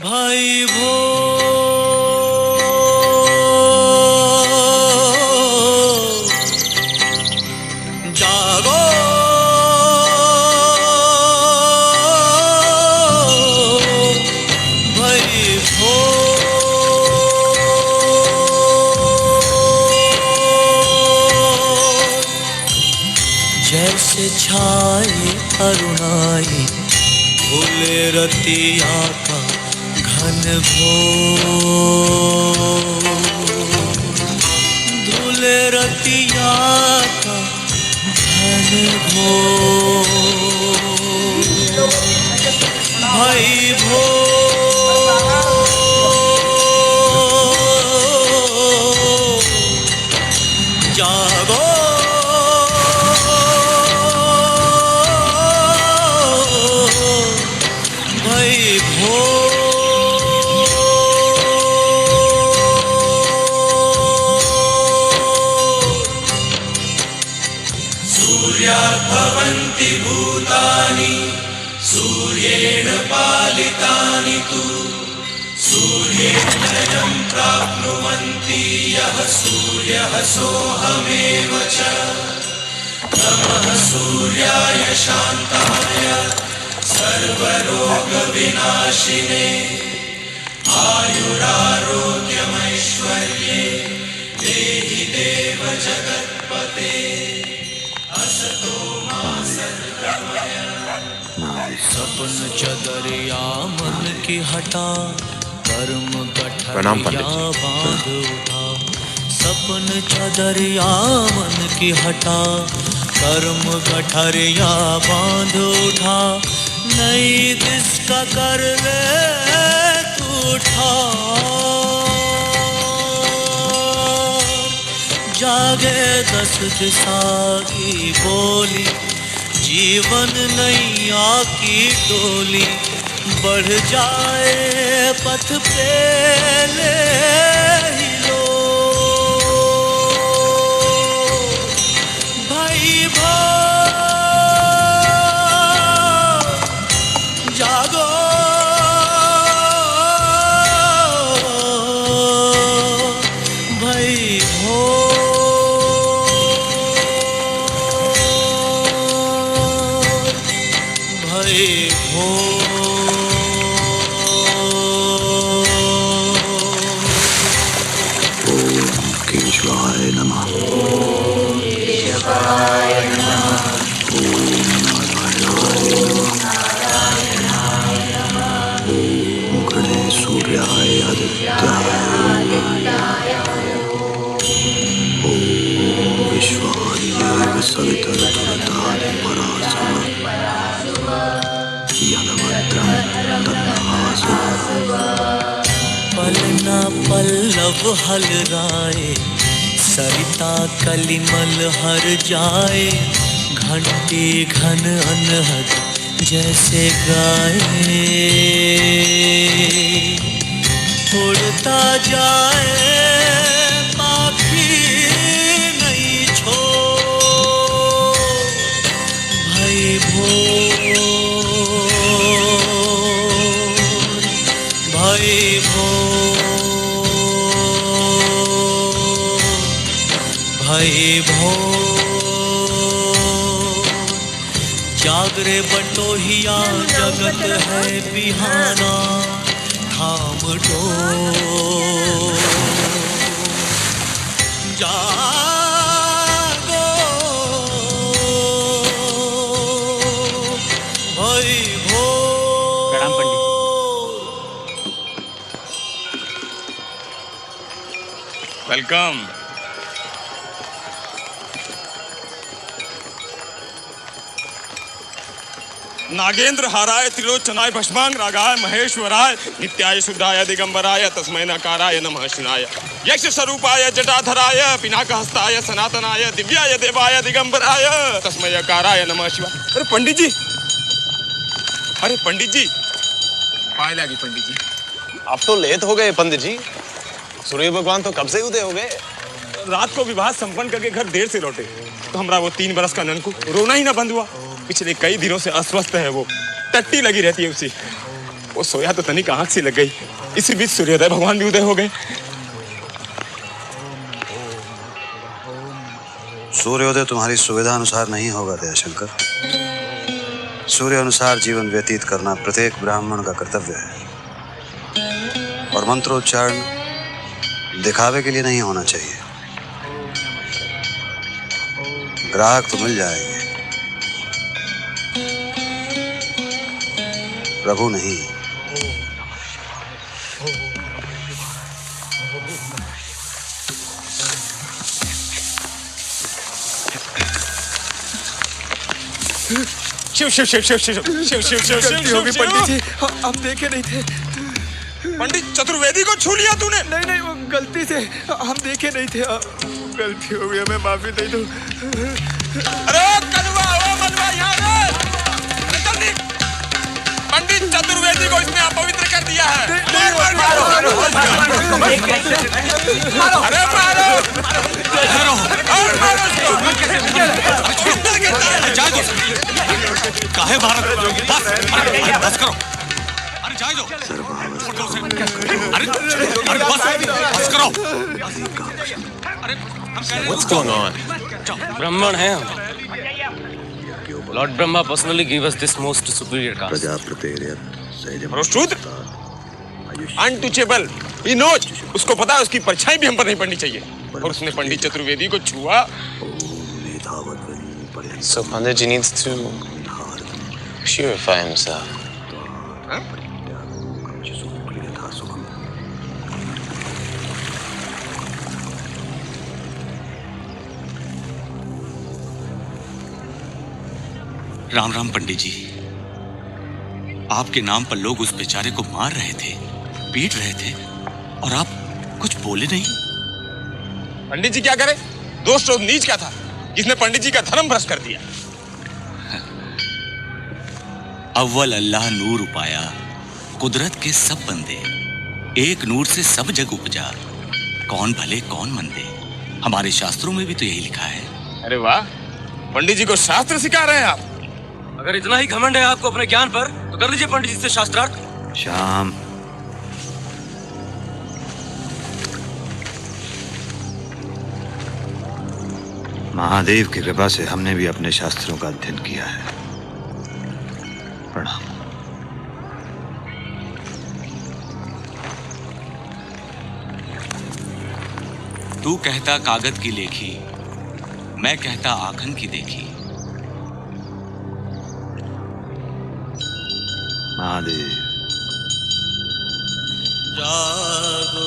भाई भो जागो, भाई भो जैसे छाए अरुणाई भूले रतिया का घन घोर, धूले रतिया का घन घोर। भाई भो जागो, भाई भो सूर्याद्भवन्ति भूतानि सूर्येण पालितानि तु सूर्येण प्राप्नुवन्ति यः सूर्यः सोऽहमेव च। नमः सूर्याय शान्ताय सर्वरोगविनाशिने आयुरारोग्यमैश्वर्ये देहि देव जगत्पते। सपन चदरिया मन की हटा कर्म गठरिया बांध उठा। सपन चदरिया मन की हटा कर्म गठरिया बांध उठा। नई दिस का कर ले तू उठा, जागे दस दिशा की बोली जीवन नैया की डोली। बढ़ जाए पथ पे ले ही लो, भाई भो जागो, भाई भो भाई भो। केशवाय नमः। केशवाय नमः। ओम गणेश सूर्याय आदित्याय। ओम विश्वाय देव सवितरतुर्ताय परासुर यदभद्रं तन्नमासु। पलना पल्लव हलराए सरिता कलिमल हर जाए। घंटी घन अनहद जैसे गाए, उड़ता जाए पाखी नहीं छोड़। भाई भोर, भाई भोर, भाई भोर। जागरे बटोहिया जगत है बिहाना थाम दो। जागो भाई भोर। प्रणाम पंडित। वेलकम। नागेंद्र हाराय त्रिलोचनाय भस्मांग रागाय महेश्वराय नित्याय शुद्धाय दिगंबराय तस्मै नकाराय नमः शिवाय। यक्ष स्वरूपाय जटाधराय पिनाकहस्ताय सनातनाय दिव्याय देवाय दिगंबराय तस्मै नकाराय नमः शिवाय। अरे पंडित जी, अरे पंडित जी, पाए लगी पंडित जी। अब तो लेट हो गए पंडित जी। सूर्य भगवान तो कब से उदय हो गए। रात को विवाह संपन्न करके घर देर से लौटे तो हमारा वो 3 बरस का ननकू रोना ही ना बंद हुआ। पिछले कई दिनों से अस्वस्थ है, वो टट्टी लगी रहती है उसे। वो सोया तो तनिक आंख सी लग गई। इसी बीच सूर्योदय भगवान भी उदय हो गए। सूर्योदय तुम्हारी सुविधा अनुसार नहीं होगा दयाशंकर। सूर्य अनुसार जीवन व्यतीत करना प्रत्येक ब्राह्मण का कर्तव्य है, और मंत्रोच्चारण दिखावे के लिए नहीं होना चाहिए। ग्राहक तो मिल जाएंगे, प्रभु नहीं। शिव शिव शिव शिव शिव शिव शिव शिव शिव गलती हो गई पंडित जी, हम देखे नहीं थे। पंडित चतुर्वेदी को छू लिया तूने? नहीं नहीं, वो गलती से हम देखे नहीं थे। गलती हो गई, हमें माफी दे दो। अरे कलवा, ओ मलवा, यहाँ आ! जल्दी! पंडित चतुर्वेदी को इसने अपवित्र कर दिया है। मारो! अरे मारो! और मारो इसको! काहे भारत बस करो। अरे जाए दो। अरे बस करो। What's going on? ब्राह्मण हैं हम। Lord Brahma personally gave us this most superior caste. शूद्र, अनटचेबल, he knows, उसको पता है उसकी परछाई भी हम पर नहीं पड़नी चाहिए, और उसने पंडित चतुर्वेदी को छुआ। So Panditji needs to purify himself. Ram Ram पंडित जी। आपके नाम पर लोग उस बेचारे को मार रहे थे, पीट रहे थे, और आप कुछ बोले नहीं। पंडित जी क्या करे? दोष तो नीच क्या था जिसने पंडित जी का धर्म भ्रष्ट कर दिया। अव्वल अल्लाह नूर उपाया, कुदरत के सब बंदे, एक नूर से सब जग उपजा, कौन भले कौन मंदे। हमारे शास्त्रों में भी तो यही लिखा है। अरे वाह, पंडित जी को शास्त्र सिखा रहे हैं आप। अगर इतना ही घमंड है आपको अपने ज्ञान पर, तो कर लीजिए पंडित जी से शास्त्रार्थ। श्याम, महादेव की कृपा से हमने भी अपने शास्त्रों का अध्ययन किया है। प्रणाम। तू कहता कागज की लेखी, मैं कहता आखन की देखी। महादेव, जागो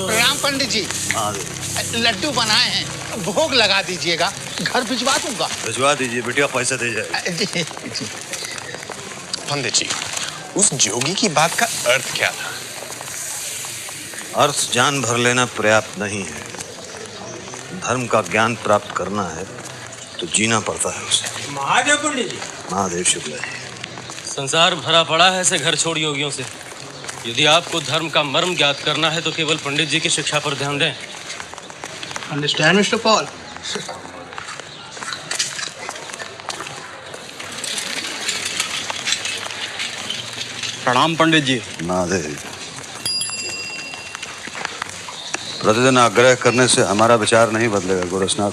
प्रणाम पंडित जी। महादेव, लड्डू बनाए हैं, भोग लगा दीजिएगा, घर भिजवा दूंगा। भिजवा दीजिए, बिटिया पैसा दे जाए। जी जी। पंडित जी, उस जोगी की बात का अर्थ क्या था? अर्थ जान भर लेना पर्याप्त नहीं है। धर्म का ज्ञान प्राप्त करना है तो जीना पड़ता है उसे। महादेव पंडित जी। महादेव शुक्ल है। संसार भरा पड़ा है ऐसे घर छोड़ योगियों से। यदि आपको धर्म का मर्म ज्ञात करना है तो केवल पंडित जी की शिक्षा पर ध्यान दें। Understand mister Paul? प्रणाम पंडित जी। महादेव, प्रतिदिन आग्रह करने से हमारा विचार नहीं बदलेगा गोरखनाथ।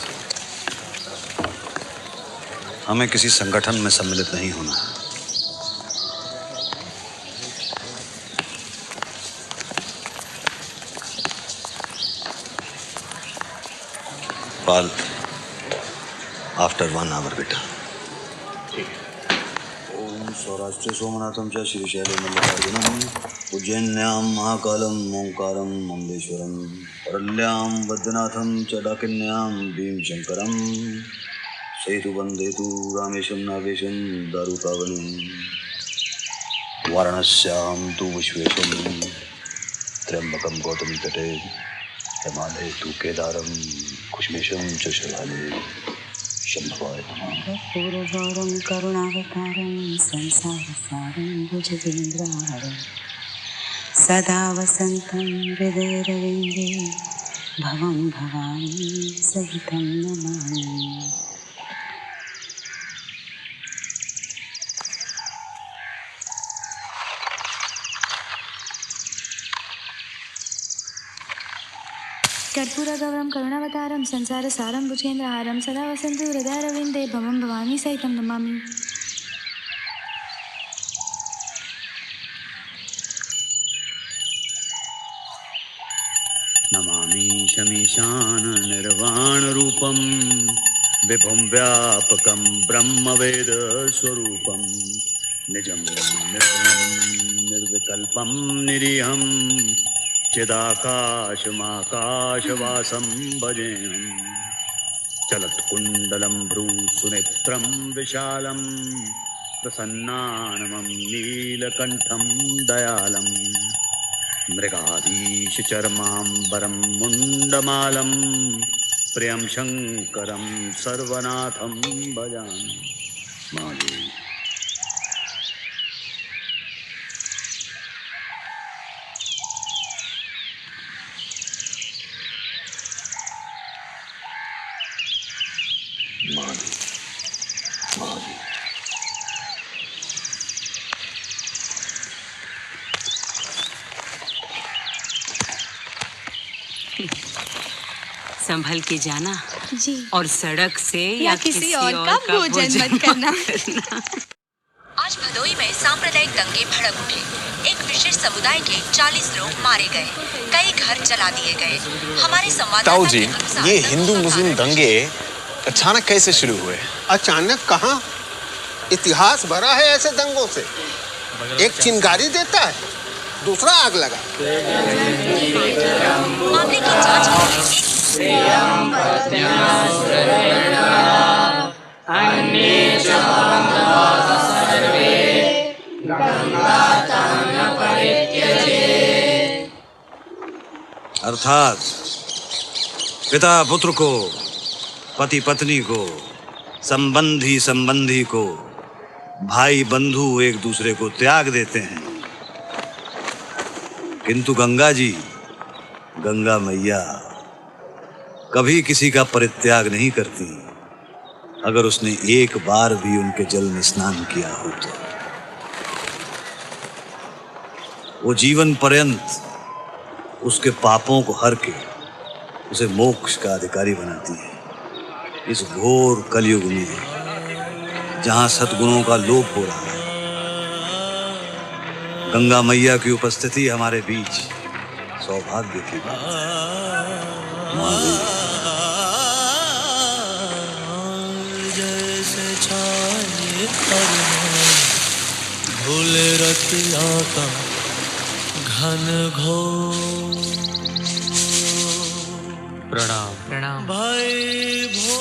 हमें किसी संगठन में सम्मिलित नहीं होना। पाल, आफ्टर 1 आवर बेटा। ओम सौराष्ट्र सोमनाथम च श्रीशैले मल्लिकार्जुनम उज्जैन्याम महाकालम ओंकारम ममलेश्वरम परल्याम वद्यनाथम च डाकिन्याम भीमशंकरम सेतु वंदेतु रामेशम नागेशम दारुकावनम वाराणस्याम तु विश्वेशम त्र्यंबकम गौतमी तटे हिमालय तु केदारम कुष्मेशम च शैलाले शंभवाय पूर्वगौरं करुणावतारं संसारसारं भुजगेन्द्रहारं सदा वसन्तं हृदयरविन्दे भवं भवानी सहितं नमामि। कर्पूरगौरं करुणावतारं संसारसारं भुजेन्द्रहारं सदा वसन्तु हृदयारविन्दे भवं भवानी सहितं नमामि। नमामि शमीशान निर्वाण रूपम विभुं व्यापकं ब्रह्मवेद स्वरूपम निजं निर्गुणं निर्विकल्पं निरीहं चिदाकाशमाकाशवासं भजेऽहम् चलत्कुण्डलं भ्रूसुनेत्रं विशालं प्रसन्नाननं नीलकण्ठं दयालम् मृगाधीशचर्माम्बरं मुण्डमालं प्रियं शङ्करं सर्वनाथं भजामि। माधवी संभल के जाना जी। और सड़क से या किसी और का भोजन मत करना। आज भदोई में सांप्रदायिक दंगे भड़क उठे। एक विशेष समुदाय के 40 लोग मारे गए, कई घर जला दिए गए। हमारे ताऊ जी, ये हिंदू मुस्लिम दंगे अचानक कैसे शुरू हुए? अचानक कहाँ? इतिहास भरा है ऐसे दंगों से। एक चिंगारी देता है, दूसरा आग लगा। मामले की जांच के लिए अर्थात पिता पुत्र को, पति पत्नी को, संबंधी संबंधी को, भाई बंधु एक दूसरे को त्याग देते हैं, किंतु गंगा जी, गंगा मैया कभी किसी का परित्याग नहीं करती अगर उसने एक बार भी उनके जल में स्नान किया हो तो। वो जीवन पर्यंत उसके पापों को हर के उसे मोक्ष का अधिकारी बनाती है। इस घोर कलयुग में जहां सद्गुणों का लोप हो रहा है, गंगा मैया की उपस्थिति हमारे बीच सौभाग्य की बात है। जैसे छाए भूल रतिया का घन घोर। प्रणाम। प्रणाम। भाई भो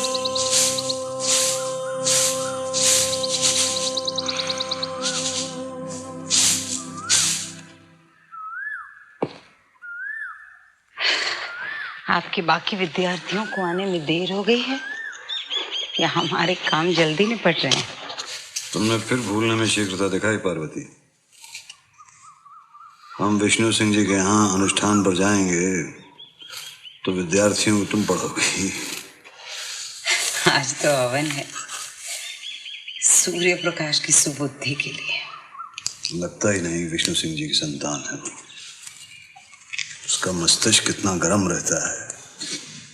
आपके बाकी विद्यार्थियों को आने में देर हो गई है या हमारे काम जल्दी निपट रहे हैं? तुमने फिर भूलने में शीघ्रता दिखाई पार्वती। हम विष्णु सिंह जी के यहाँ अनुष्ठान पर जाएंगे तो विद्यार्थियों को तुम पढ़ोगी। आज तो हवन है सूर्य प्रकाश की सुबुद्धि के लिए। लगता ही नहीं विष्णु सिंह जी की संतान है। उसका मस्तिष्क कितना गर्म रहता है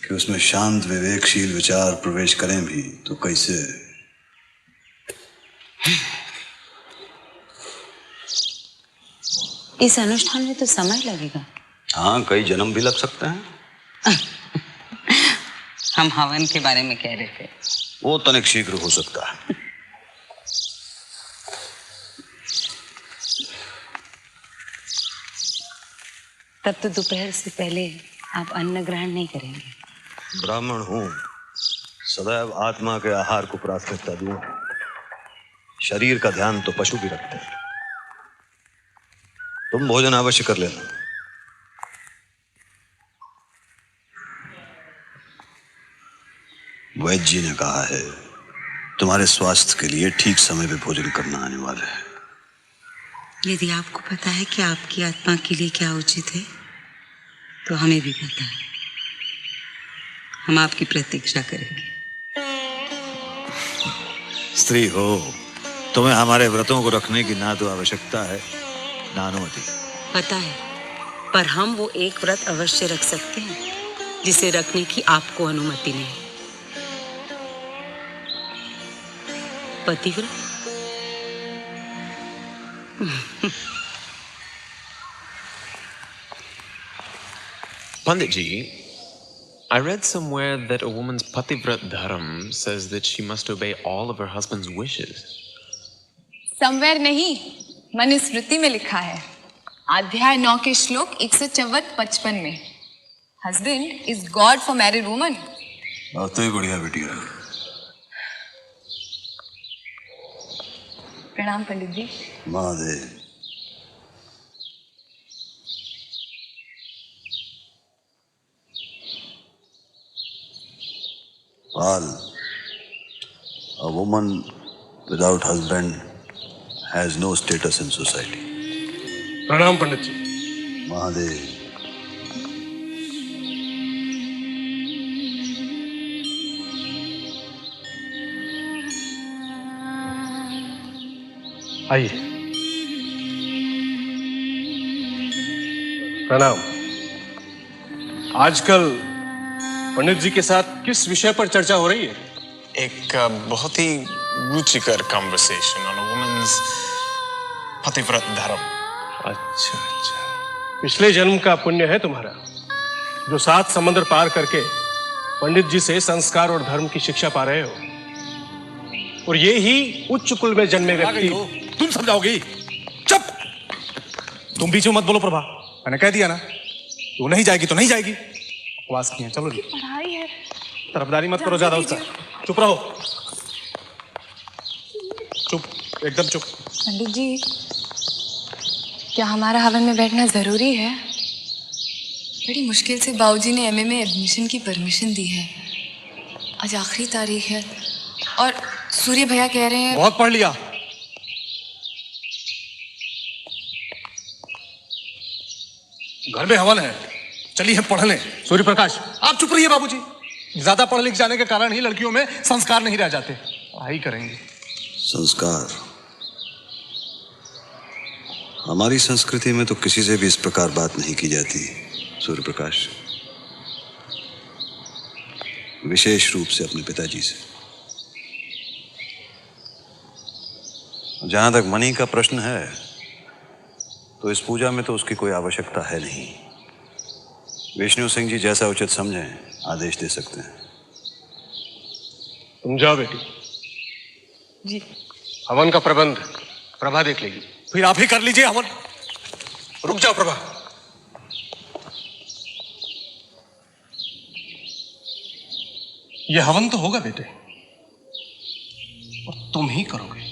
कि उसमें शांत विवेकशील विचार प्रवेश करें भी तो कैसे। इस अनुष्ठान में तो समय लगेगा। हाँ, कई जन्म भी लग सकते हैं। हम हवन के बारे में कह रहे थे। वो तनिक शीघ्र हो सकता है। तब तो दोपहर से पहले आप अन्न ग्रहण नहीं करेंगे। ब्राह्मण हूं, सदैव आत्मा के आहार को प्राथमिकता दूं। शरीर का ध्यान तो पशु भी रखते हैं। तुम भोजन अवश्य कर लेना। वैद्य जी ने कहा है तुम्हारे स्वास्थ्य के लिए ठीक समय पे भोजन करना अनिवार्य है। यदि आपको पता है कि आपकी आत्मा के लिए क्या उचित है तो हमें भी पता है। हम आपकी प्रतीक्षा करेंगे। स्त्री हो, तुम्हें हमारे व्रतों को रखने की ना तो आवश्यकता है ना अनुमति। पता है, पर हम वो एक व्रत अवश्य रख सकते हैं जिसे रखने की आपको अनुमति नहीं। पतिव्रत। Pandit ji, I read somewhere that a woman's pativrat dharam says that she must obey all of her husband's wishes. Somewhere नहीं, मनुस्मृति में लिखा है, अध्याय 9 के श्लोक 154-55 में, husband is God for married woman. बात तो ही बढ़िया बेटिया। प्रणाम पंडित जी। Mahadev. Pal, a woman without husband has no status in society. प्रणाम पंडित जी। महादेव। आइए। प्रणाम। आजकल पंडित जी के साथ किस विषय पर चर्चा हो रही है? एक बहुत ही रुचिकर कॉन्वर्सेशन ऑन अ वुमेन्स पतिव्रत धर्म। अच्छा अच्छा, पिछले जन्म का पुण्य है तुम्हारा, जो 7 समंदर पार करके पंडित जी से संस्कार और धर्म की शिक्षा पा रहे हो। और ये ही उच्च कुल में जन्मे व्यक्ति। तुम समझाओगी? चुप! तुम बीच में मत बोलो प्रभा, मैंने कह दिया ना, तू नहीं जाएगी तो नहीं जाएगी। बकवास की है, चलो जी। पढ़ाई है। तरफदारी मत करो ज्यादा उसका। चुप रहो, चुप, एकदम चुप। पंडित जी, क्या हमारा हवन में बैठना जरूरी है? बड़ी मुश्किल से बाबूजी ने एमए में एडमिशन की परमिशन दी है। आज आखिरी तारीख है और सूर्य भैया कह रहे हैं। बहुत पढ़ लिया। घर में हवन है, चलिए पढ़ लें। सूर्य प्रकाश, आप चुप रहिए बाबूजी। ज्यादा पढ़ लिख जाने के कारण ही लड़कियों में संस्कार नहीं रह जाते। पढ़ाई करेंगे। संस्कार? हमारी संस्कृति में तो किसी से भी इस प्रकार बात नहीं की जाती सूर्य प्रकाश, विशेष रूप से अपने पिताजी से। जहां तक मणि का प्रश्न है, तो इस पूजा में तो उसकी कोई आवश्यकता है नहीं। विष्णु सिंह जी जैसा उचित समझें आदेश दे सकते हैं। तुम जाओ बेटी जी। हवन का प्रबंध प्रभा देख लेगी। फिर आप ही कर लीजिए हवन। रुक जाओ प्रभा। यह हवन तो होगा बेटे, और तुम ही करोगे।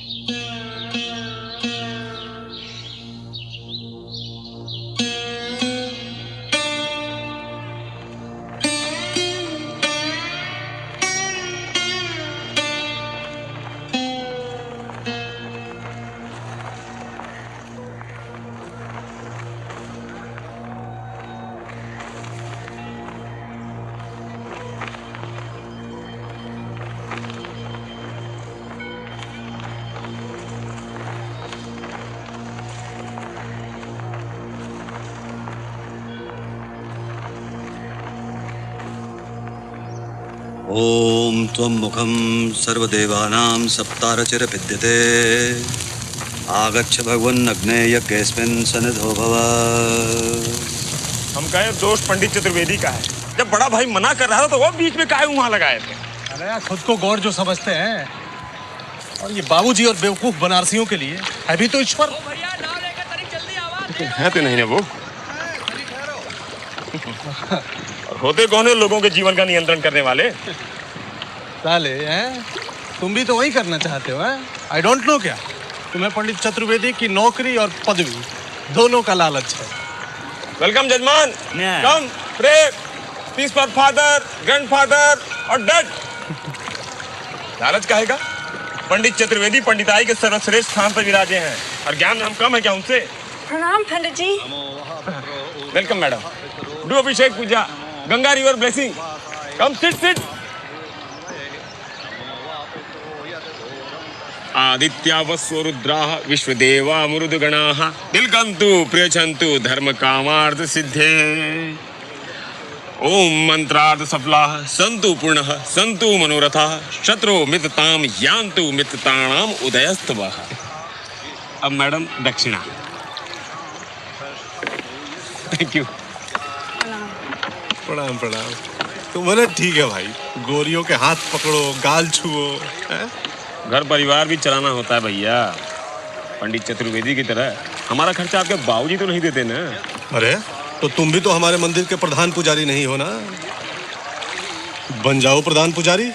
ओम त्वं मुखं सर्वदेवानां सप्तारचिर विद्यते आगच्छ भगवन् अग्ने यज्ञेऽस्मिन् सन्निधो भव। हम कहे दोष पंडित चतुर्वेदी का है। जब बड़ा भाई मना कर रहा था तो वो बीच में काहे वहां लगाए थे? अरे यार, खुद को गौर जो समझते हैं, और ये बाबूजी और बेवकूफ बनारसियों के लिए है भी तो ईश्वर। लेकिन है तो नहीं ना वो। होते कौन है लोगों के जीवन का नियंत्रण करने वाले? साले हैं, तुम भी तो वही करना चाहते हो हैं? आई डोंट नो क्या तुम्हें पंडित चतुर्वेदी की नौकरी और पदवी दोनों का लालच है। वेलकम जजमान। Come pray peace for father, grandfather और डैड। लालच काहेगा? पंडित चतुर्वेदी पंडिताई के सर्वश्रेष्ठ स्थान पर विराजे हैं और ज्ञान हम कम है क्या उनसे? प्रणाम पंडित जी। Welcome madam. Do abhishek puja, Ganga river blessing. Come sit आदित्या वस्व रुद्राः विश्वदेवा मृदगणाः दिलकन्तु प्रियछन्तु धर्म कामार्थ सिद्धे ओम मंत्रार्थ सफलाः सन्तु पूर्णः सन्तु मनोरथाः शत्रु मिततां यान्तु मितताणाम उदयस्तवः। अब मैडम दक्षिणा। Thank you. प्रणाम प्रणाम। तो बोले ठीक है भाई, गोरियों के हाथ पकड़ो, गाल छुओ। घर परिवार भी चलाना होता है भैया, पंडित चतुर्वेदी की तरह। हमारा खर्चा आपके बाबूजी तो नहीं देते ना। अरे तो तुम भी तो हमारे मंदिर के प्रधान पुजारी नहीं हो ना, बन जाओ प्रधान पुजारी।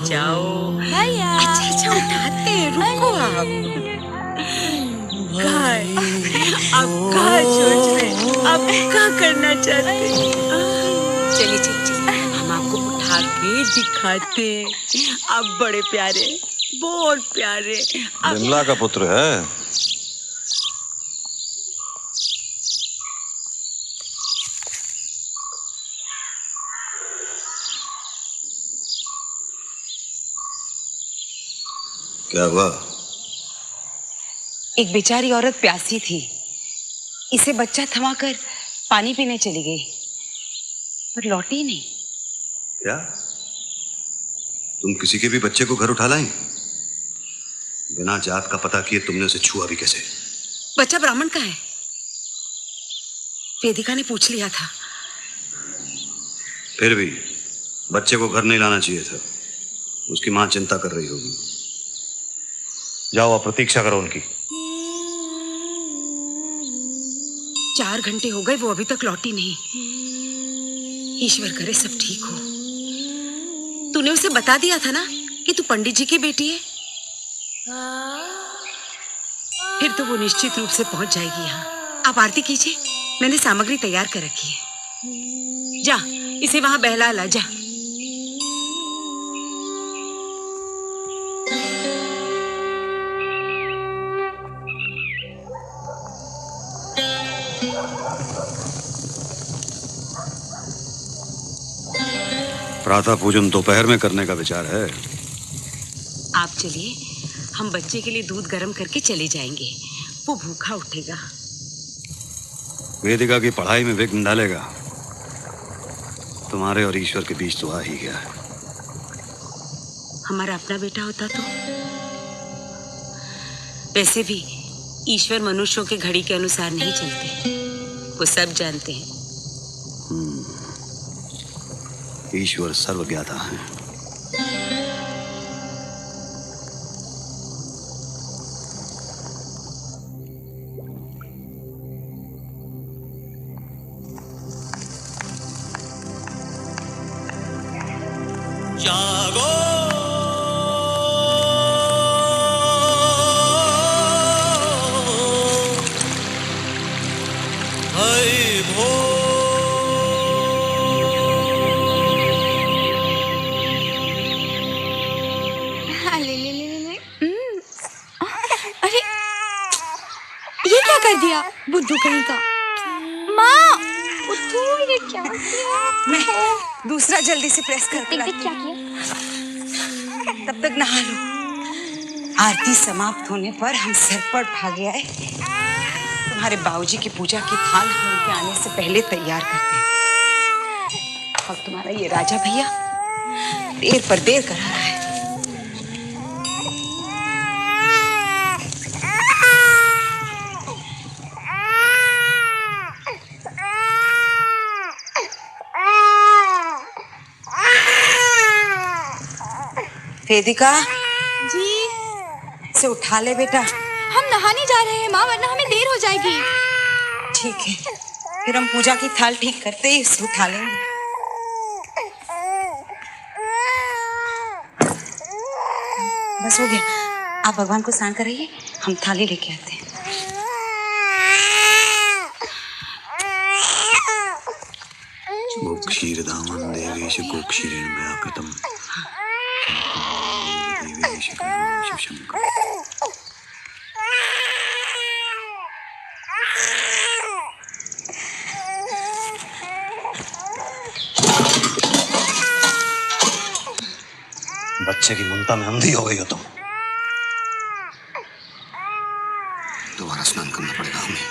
जाओ। अच्छा उठाते हैं, रुको आप। अब क्या सोच रहे, अब क्या करना चाहते? चलिए हम आपको उठा के दिखाते हैं। अब बड़े प्यारे, बहुत प्यारे। विमला का पुत्र है। क्या हुआ? एक बेचारी औरत प्यासी थी, इसे बच्चा थमाकर पानी पीने चली गई, पर लौटी नहीं। क्या तुम किसी के भी बच्चे को घर उठा लाई? बिना जात का पता किए तुमने उसे छुआ भी कैसे? बच्चा ब्राह्मण का है, वेदिका ने पूछ लिया था। फिर भी बच्चे को घर नहीं लाना चाहिए था। उसकी मां चिंता कर रही होगी। जाओ, आप प्रतीक्षा करो उनकी। 4 घंटे हो गए, वो अभी तक लौटी नहीं। ईश्वर करे सब ठीक हो। तूने उसे बता दिया था ना कि तू पंडित जी की बेटी है? फिर तो वो निश्चित रूप से पहुंच जाएगी यहाँ। आप आरती कीजिए, मैंने सामग्री तैयार कर रखी है। जा, इसे वहां बहला ला जा। प्रातः पूजन दोपहर में करने का विचार है। आप चलिए, हम बच्चे के लिए दूध गर्म करके चले जाएंगे। वो भूखा उठेगा। वेदिका की पढ़ाई में विघ्न डालेगा। तुम्हारे और ईश्वर के बीच तो आ ही गया है। हमारा अपना बेटा होता तो। वैसे भी ईश्वर मनुष्यों के घड़ी के अनुसार नहीं चलते, वो सब जानते हैं। ईश्वर सर्वज्ञाता है। जागो हरि भो। अरे ये क्या कर दिया बुद्धू कहीं का? माँ, उठो, ये क्या किया? मैं दूसरा जल्दी से प्रेस कर क्या किया? तब तक नहा लो। आरती समाप्त होने पर हम सिर पर भागे आए। तुम्हारे बाबूजी की पूजा की थाल हम उनके आने से पहले तैयार करते हैं। और तुम्हारा ये राजा भैया देर पर देर करा रहा है। वेदिका जी, इसे उठा ले बेटा। हम नहाने जा रहे हैं माँ, वरना हमें देर हो जाएगी। ठीक है, फिर हम पूजा की थाल ठीक करते ही इसे उठा लेंगे। बस हो गया। आप भगवान को स्नान कराइए, हम थाली लेके आते हैं। क्षीरदामन देवीश गोक्षीरेण मया कृतम् देवीश करुणां शिवशंकर। बच्चे की ममता में अंधी हो गई हो तुम। दोबारा स्नान करना पड़ेगा हमें।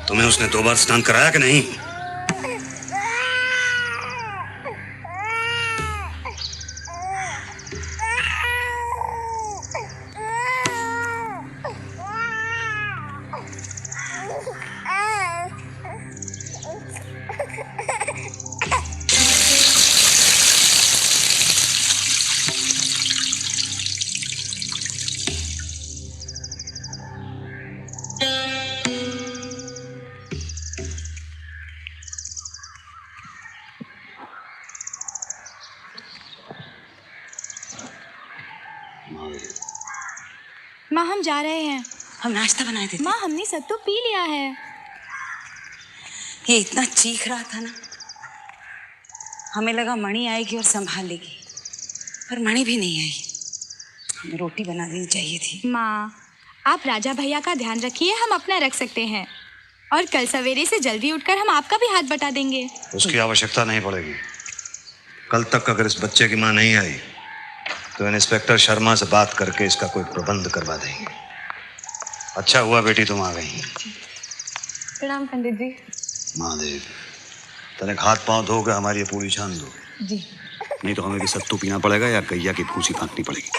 तुम्हें उसने 2 बार स्नान कराया कि नहीं? माँ हम जा रहे हैं। हम नाश्ता बनाए थे। माँ हमने सत्तू पी लिया है। ये इतना चीख रहा था ना, हमें लगा मणि आएगी और संभाल लेगी, पर मणि भी नहीं आई। हमें रोटी बना देनी चाहिए थी। माँ आप राजा भैया का ध्यान रखिए, हम अपना रख सकते हैं, और कल सवेरे से जल्दी उठकर हम आपका भी हाथ बटा देंगे। उसकी आवश्यकता नहीं पड़ेगी। कल तक अगर इस बच्चे की माँ नहीं आई तो इंस्पेक्टर शर्मा से बात करके इसका कोई प्रबंध करवा देंगे। अच्छा हुआ बेटी तुम आ गई। प्रणाम पंडित जी। महादेव, तने हाथ पांव धो के हमारी ये पूरी छान दो। जी। नहीं तो हमें भी सत्तू पीना पड़ेगा या गैया की भूसी फाँकनी पड़ेगी।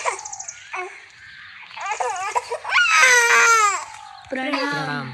प्रणाम।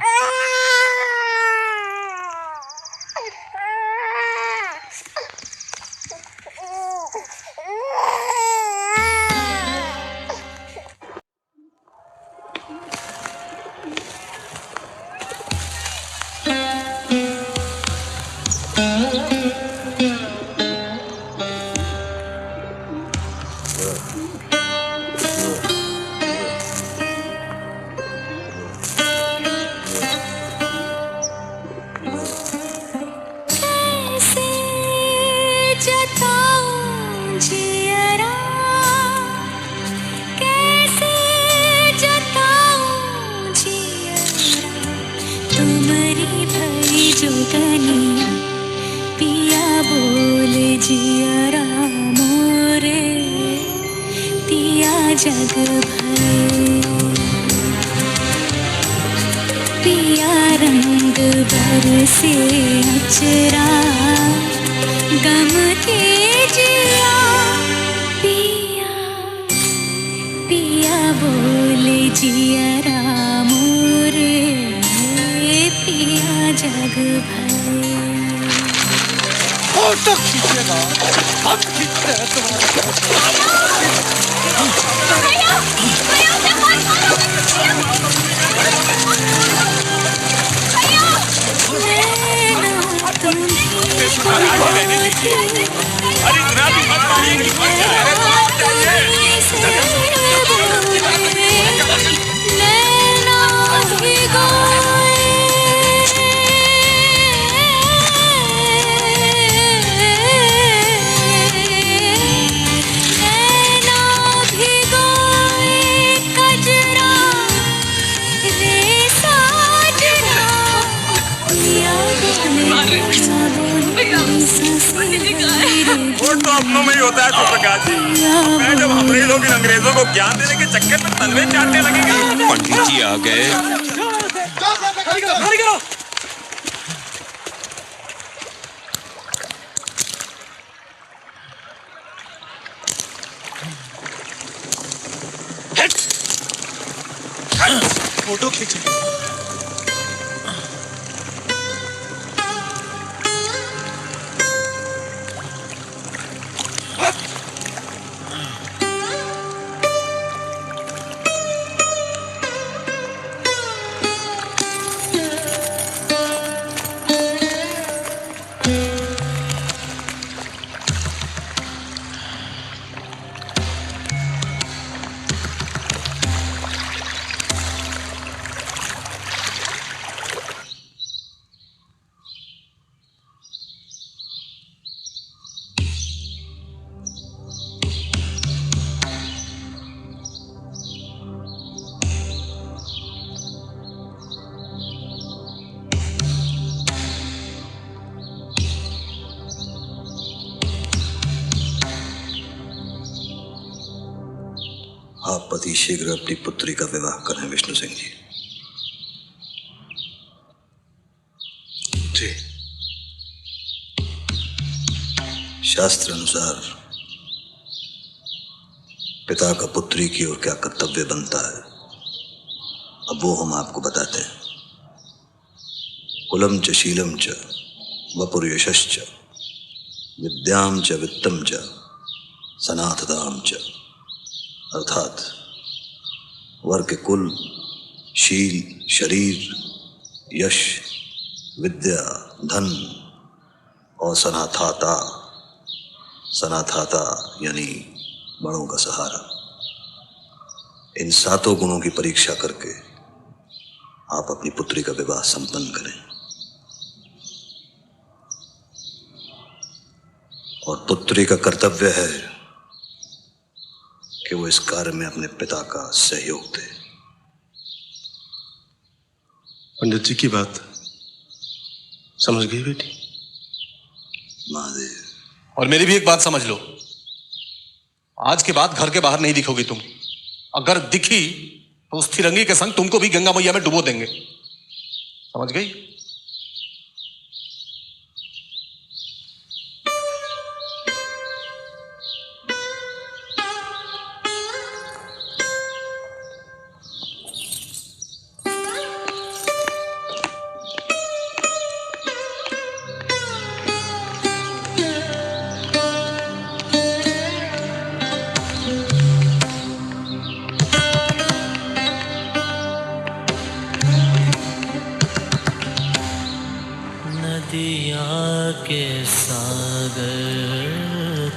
जग भर पिया रंग बरसे अचरा गम के जिया पिया पिया बोले जिया राम रे पिया जग भर। फोटो खींचेगा हम खींचते हैं तुम्हारा। वोट तो अपनों में ही होता है सुप्रकाश जी। मैं जब हमरे लोग इन अंग्रेजों को ज्ञान देने के चक्कर में तलवे चाटने लगेंगे। पंडित जी आ गए। फोटो खींचे। शीघ्र अपनी पुत्री का विवाह करें विष्णु सिंह जी। जी। शास्त्र अनुसार पिता का पुत्री की ओर क्या कर्तव्य बनता है, अब वो हम आपको बताते हैं। कुलम च शीलम च वपुर्यशश्च विद्याम च वित्तम च सनातदाम च, अर्थात वर के कुल, शील, शरीर, यश, विद्या, धन और सनाथाता, सनाथाता यानी बड़ों का सहारा, इन सातों गुणों की परीक्षा करके आप अपनी पुत्री का विवाह संपन्न करें। और पुत्री का कर्तव्य है कि वो इस कार्य में अपने पिता का सहयोग दे। पंडित जी की बात समझ गई बेटी? महादेव। और मेरी भी एक बात समझ लो, आज के बाद घर के बाहर नहीं दिखोगी तुम। अगर दिखी तो उस फिरंगी के संग तुमको भी गंगा मैया में डुबो देंगे, समझ गई? नदिया के सागर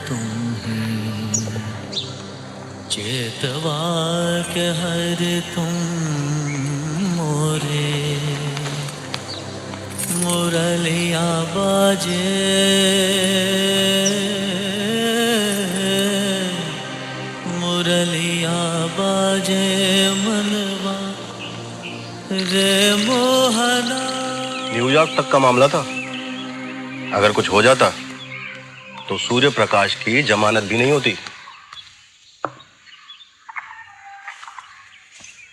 तुम ही, चेतवा के हर तुम मोरे, मुरलिया बाजे मुरलिया बाजे मनवा रे मोहना। न्यूयॉर्क तक का मामला था, अगर कुछ हो जाता तो सूर्य प्रकाश की जमानत भी नहीं होती।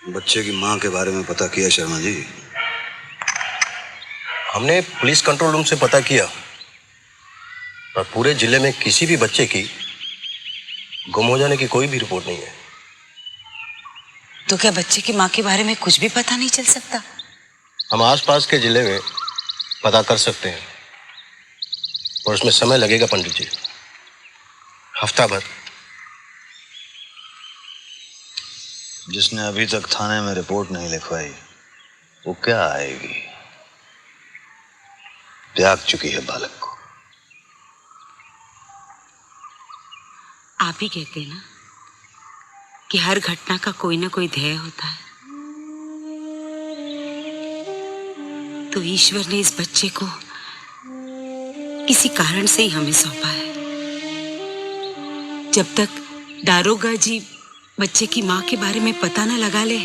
बच्चे की मां के बारे में पता किया शर्मा जी? हमने पुलिस कंट्रोल रूम से पता किया, पर पूरे जिले में किसी भी बच्चे की गुम हो जाने की कोई भी रिपोर्ट नहीं है। तो क्या बच्चे की माँ के बारे में कुछ भी पता नहीं चल सकता? हम आसपास के जिले में पता कर सकते हैं, और उसमें समय लगेगा पंडित जी, हफ्ता भर। जिसने अभी तक थाने में रिपोर्ट नहीं लिखवाई वो क्या आएगी? त्याग चुकी है बालक को। आप ही कहते हैं ना कि हर घटना का कोई ना कोई ध्येय होता है, तो ईश्वर ने इस बच्चे को किसी कारण से ही हमें सौंपा है। जब तक दारोगा जी बच्चे की मां के बारे में पता न लगा ले,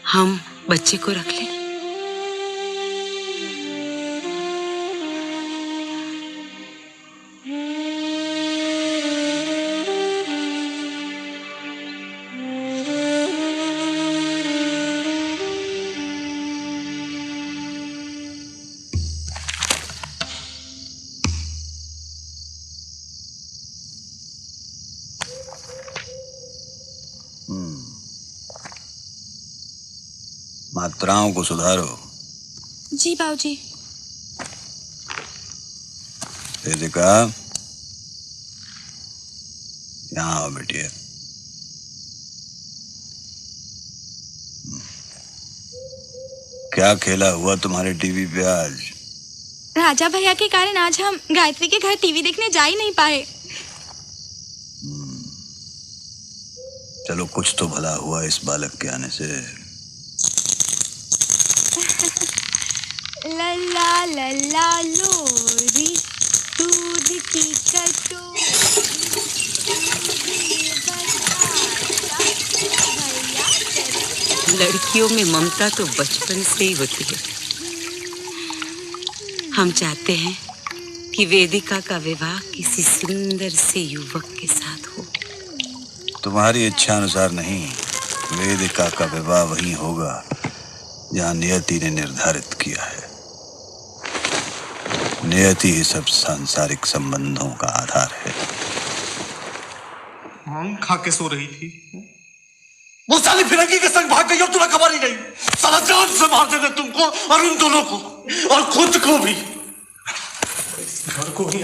हम बच्चे को रख लें। मात्राओं को सुधारो। जी बाबूजी। वेदिका, यहाँ आओ बेटिया। क्या खेला हुआ तुम्हारे टीवी पे आज? राजा भैया के कारण आज हम गायत्री के घर टीवी देखने जा ही नहीं पाए। चलो कुछ तो भला हुआ इस बालक के आने से। लल्ला लल्ला लोरी दूध की कटोरी। लड़कियों में ममता तो बचपन से ही होती है। हम चाहते हैं कि वेदिका का विवाह किसी सुंदर से युवक के साथ हो, तुम्हारी इच्छा अनुसार नहीं, वेदिका का विवाह वहीं होगा जहां नियति ने निर्धारित किया है। नियति ही सब सांसारिक संबंधों का आधार है। मांग खा के सो रही थी, वो साली फिरंगी के संग भाग गई और तुम्हें खबर ही नहीं। साला जान से मार देते तुमको और उन दोनों को और खुद को भी। इस घर को ही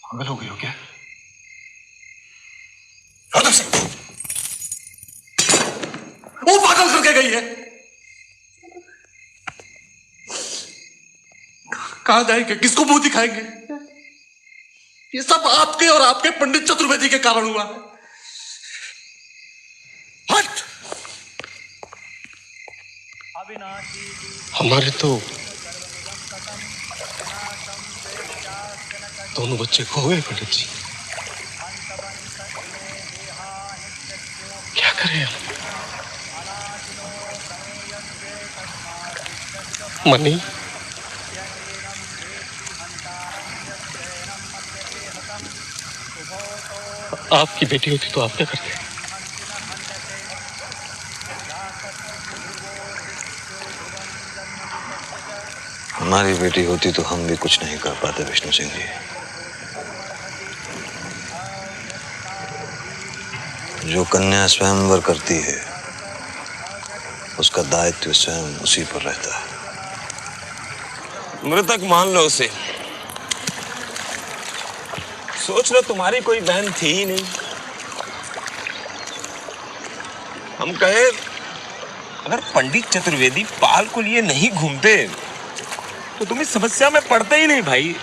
पागल हो गई हो क्या? वो पागल करके गई है। कहां जाएंगे, किसको मुंह दिखाएंगे? ये सब आपके और आपके पंडित चतुर्वेदी के कारण हुआ है। हट! हमारे तो दोनों बच्चे खो गए पंडित जी, क्या करें हम? मनी, आपकी बेटी होती तो आप क्या करते? हमारी बेटी होती तो हम भी कुछ नहीं कर पाते विष्णु सिंह जी। जो कन्या स्वयंवर करती है उसका दायित्व स्वयं उसी पर रहता है। मृतक मान लो उसे। सोच लो तुम्हारी कोई बहन थी ही नहीं। हम कहे अगर पंडित चतुर्वेदी पाल को लिए नहीं घूमते तो तुम इस समस्या में पड़ते ही नहीं भाई।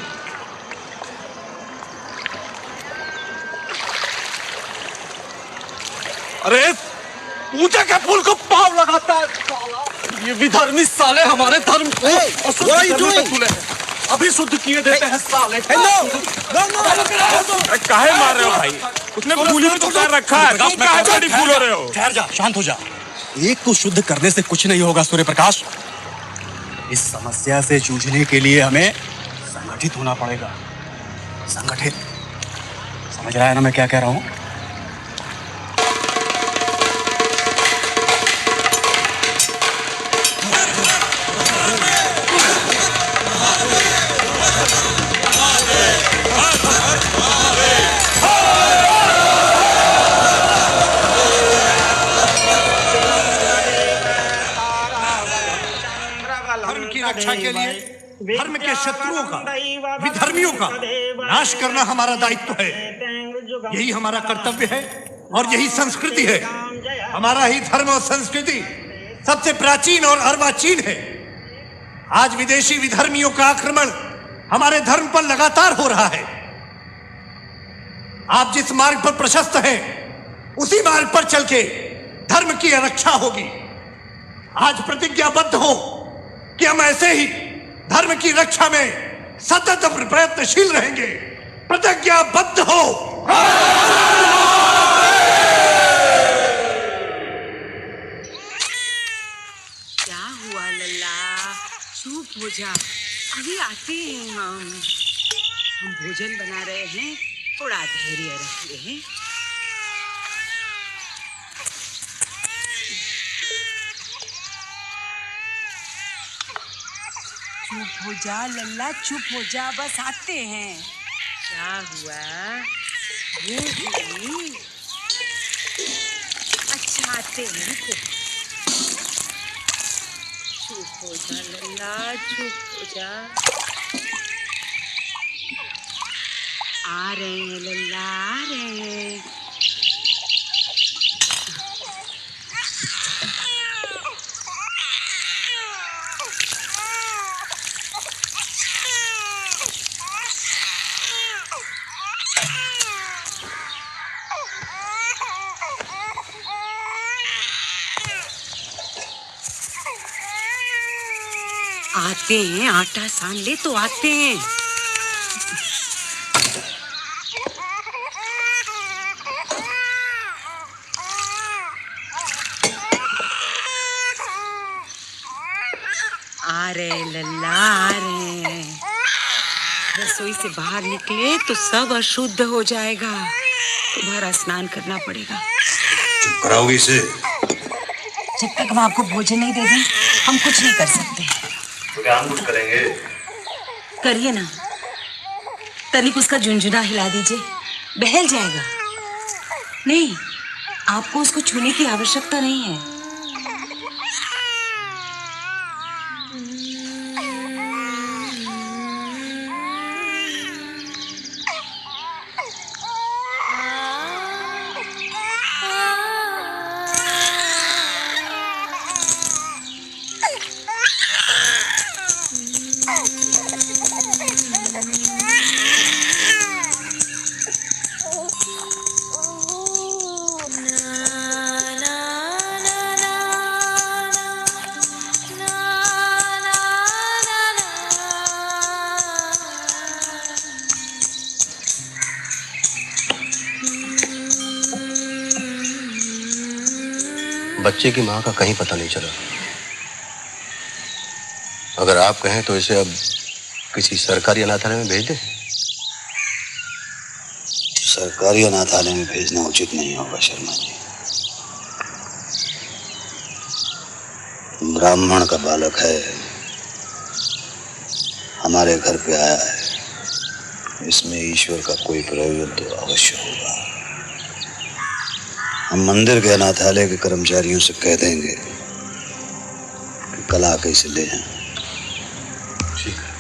अरे पूजा के फूल को पाव लगाता है साला। ये विधर्मी साले हमारे धर्म को अभी शुद्ध किए देते हैं साले। काहे मार रहे हो भाई? उसने फूल ही तो कर रखा है, तुम काहे बड़ी फूल हो रहे हो? ठहर जा, शांत हो जा। एक को शुद्ध करने से कुछ नहीं होगा सूर्य प्रकाश। इस समस्या से जूझने के लिए हमें संगठित होना पड़ेगा। संगठित, समझ रहा है ना मैं क्या कह रहा हूं? रक्षा के लिए धर्म के शत्रुओं का, विधर्मियों का नाश करना हमारा दायित्व है। यही हमारा कर्तव्य है और यही संस्कृति है। हमारा ही धर्म और संस्कृति सबसे प्राचीन और अर्वाचीन है। आज विदेशी विधर्मियों का आक्रमण हमारे धर्म पर लगातार हो रहा है। आप जिस मार्ग पर प्रशस्त हैं, उसी मार्ग पर चल के धर्म की रक्षा होगी। आज प्रतिज्ञाबद्ध हो कि हम ऐसे ही धर्म की रक्षा में सतत प्रयत्नशील रहेंगे। प्रतिज्ञाबद्ध हो। क्या हुआ लल्ला? चुप हो जा, अभी आते हैं हम भोजन बना रहे हैं, थोड़ा धैर्य रखिए हैं। चुप हो जा लल्ला, चुप हो जा, बस आते हैं। क्या हुआ? भूख लगी? अच्छा आते हैं। चुप हो जा लल्ला, चुप हो जा। आ रहे हैं लल्ला, आ रहे हैं। आते हैं, आटा सान ले तो आते हैं। आ रहे लल्ला, आ रहे हैं। रसोई से बाहर निकले तो सब अशुद्ध हो जाएगा। तुम्हारा स्नान करना पड़ेगा। चुप कराओगी इसे? जब तक हम आपको भोजन नहीं दे दें हम कुछ नहीं कर सकते। तो क्या हम कुछ करेंगे? करिए ना, तनिक उसका झुंझुना हिला दीजिए, बहल जाएगा। नहीं, आपको उसको छूने की आवश्यकता नहीं है। बच्चे की मां का कहीं पता नहीं चला। अगर आप कहें तो इसे अब किसी सरकारी अनाथालय में भेज दें। सरकारी अनाथालय में भेजना उचित नहीं होगा शर्मा जी। ब्राह्मण का बालक है, हमारे घर पे आया है, इसमें ईश्वर का कोई प्रयोजन तो अवश्य होगा। हम मंदिर के अनाथालय के कर्मचारियों से कह देंगे कि कल आके इसे ले जाएं। ठीक है।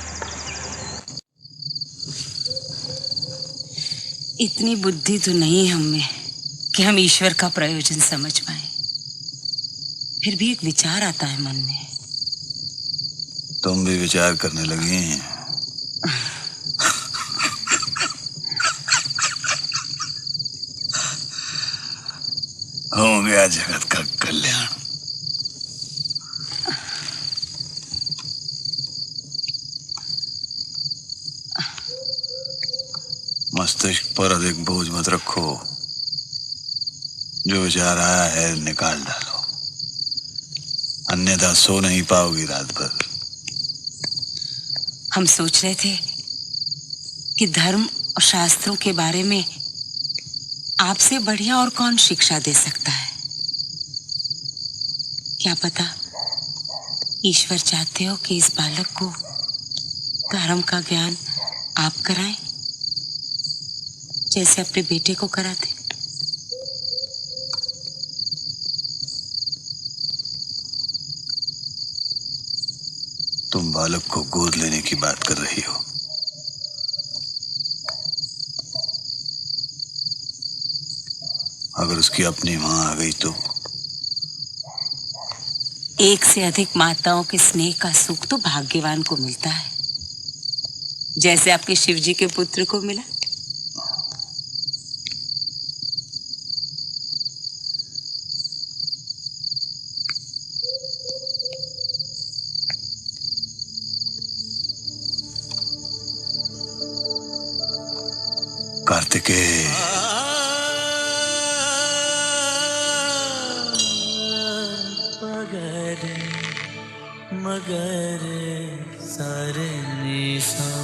इतनी बुद्धि तो नहीं हम में कि हम ईश्वर का प्रयोजन समझ पाए। फिर भी एक विचार आता है मन में। तुम भी विचार करने लगी हैं? हो गया जगत का कल्याण। मस्तिष्क पर अधिक बोझ मत रखो। जो विचार आया है निकाल डालो, अन्यथा सो नहीं पाओगी रात भर। हम सोच रहे थे कि धर्म और शास्त्रों के बारे में आपसे बढ़िया और कौन शिक्षा दे सकता है। क्या पता ईश्वर चाहते हो कि इस बालक को धर्म का ज्ञान आप कराएं, जैसे अपने बेटे को कराते। तुम बालक को गोद लेने की बात कर रही हो। अगर उसकी अपनी मां आ गई तो? एक से अधिक माताओं के स्नेह का सुख तो भाग्यवान को मिलता है, जैसे आपके शिव जी के पुत्र को मिला। कार्तिकेय, मगर सारे निशान।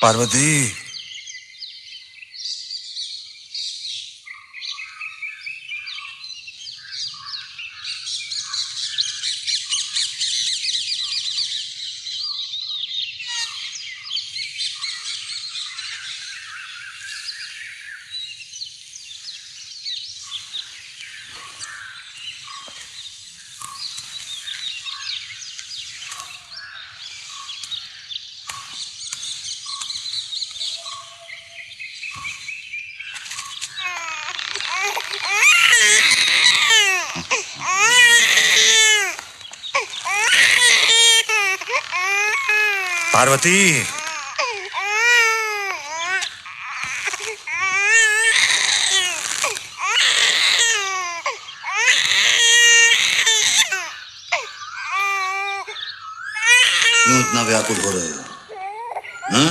पार्वती, पार्वती, क्यों इतना व्याकुल हो रहे हो? हाँ?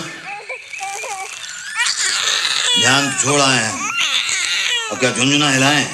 ध्यान छोड़ आए हैं, अब क्या झुंझुना हिलाएं?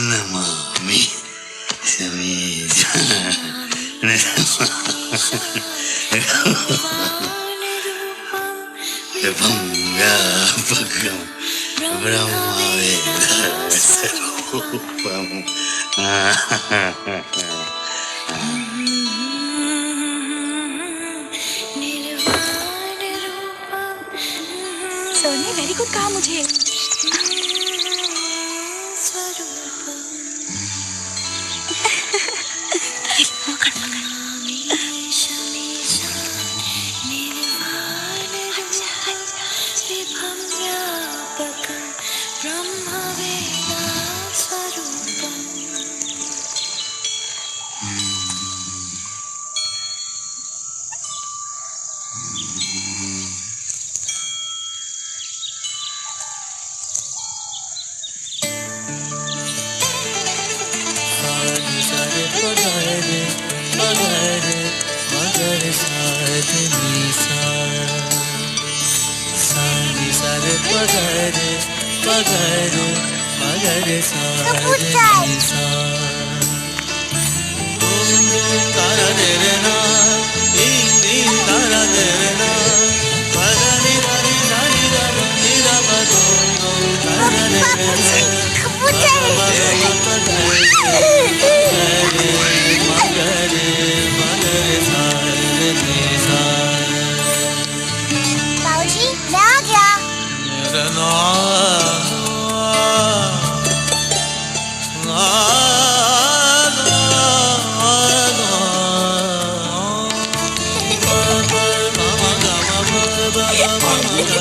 नमामि समीरं व्यापकं ब्रह्मवेदस्वरूपम् सोनी वेरी गुड कहा मुझे। बाबूजी मैं आ गया।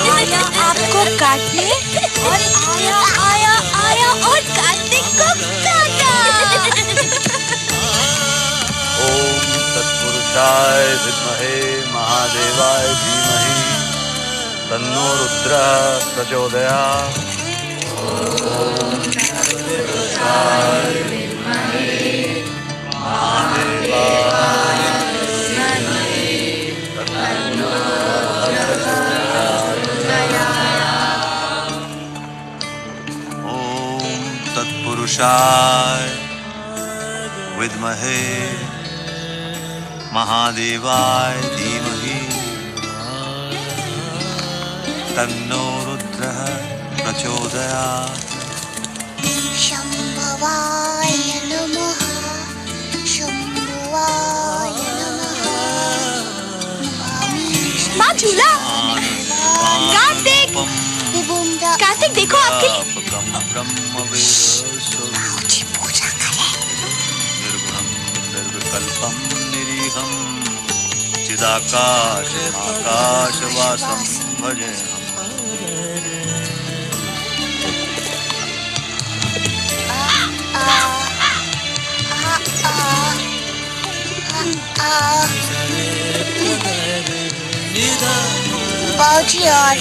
आया आपको काटने और आया आया आया और काटने को काटा। ओम तत्पुरुषाय विद्महे महादेवाय धीमहि तन्नो रुद्रः प्रचोदयात्। ओम तत्पुरुषाय विद्महे महादेवाय धीमहि तन्नो ओम तत्पुरुषाय विद्महे महादेवाय धीमहि तन्नो रुद्रः प्रचोदयात्। शंभवाय नमः शंभवाय नमः। माँ झूला कार्तिक कार्तिक देखो आपके लिए। बाबूजी पूजा करें। निर्गुणं निर्विकल्पं निरीहं चिदाकाशम् आकाशवासं भजेऽहम्। बाबूजी और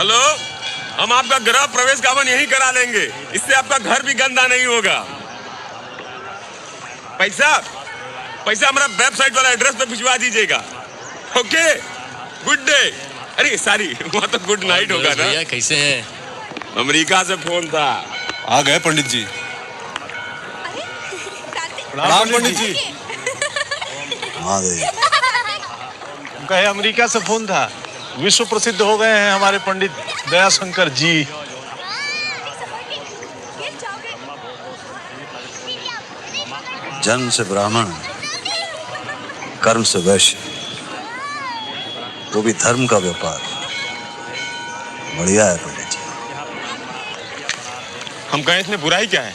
हेलो, हम आपका गृह प्रवेश गावन यहीं करा लेंगे, इससे आपका घर भी गंदा नहीं होगा। पैसा हमारा वेबसाइट वाला एड्रेस पे भिजवा दीजिएगा। Okay, good day. अरे सॉरी, वहाँ तो गुड नाइट होगा ना। भैया कैसे हैं? अमेरिका से फोन था। आ गए पंडित जी। प्रणाम पंडित जी। कहे अमेरिका से फोन था, विश्व प्रसिद्ध हो गए हैं हमारे पंडित दयाशंकर जी। जन्म से ब्राह्मण, कर्म से वैश्य, वो भी धर्म का व्यापार। बढ़िया है पंडित जी। हम कहें इसमें बुराई क्या है?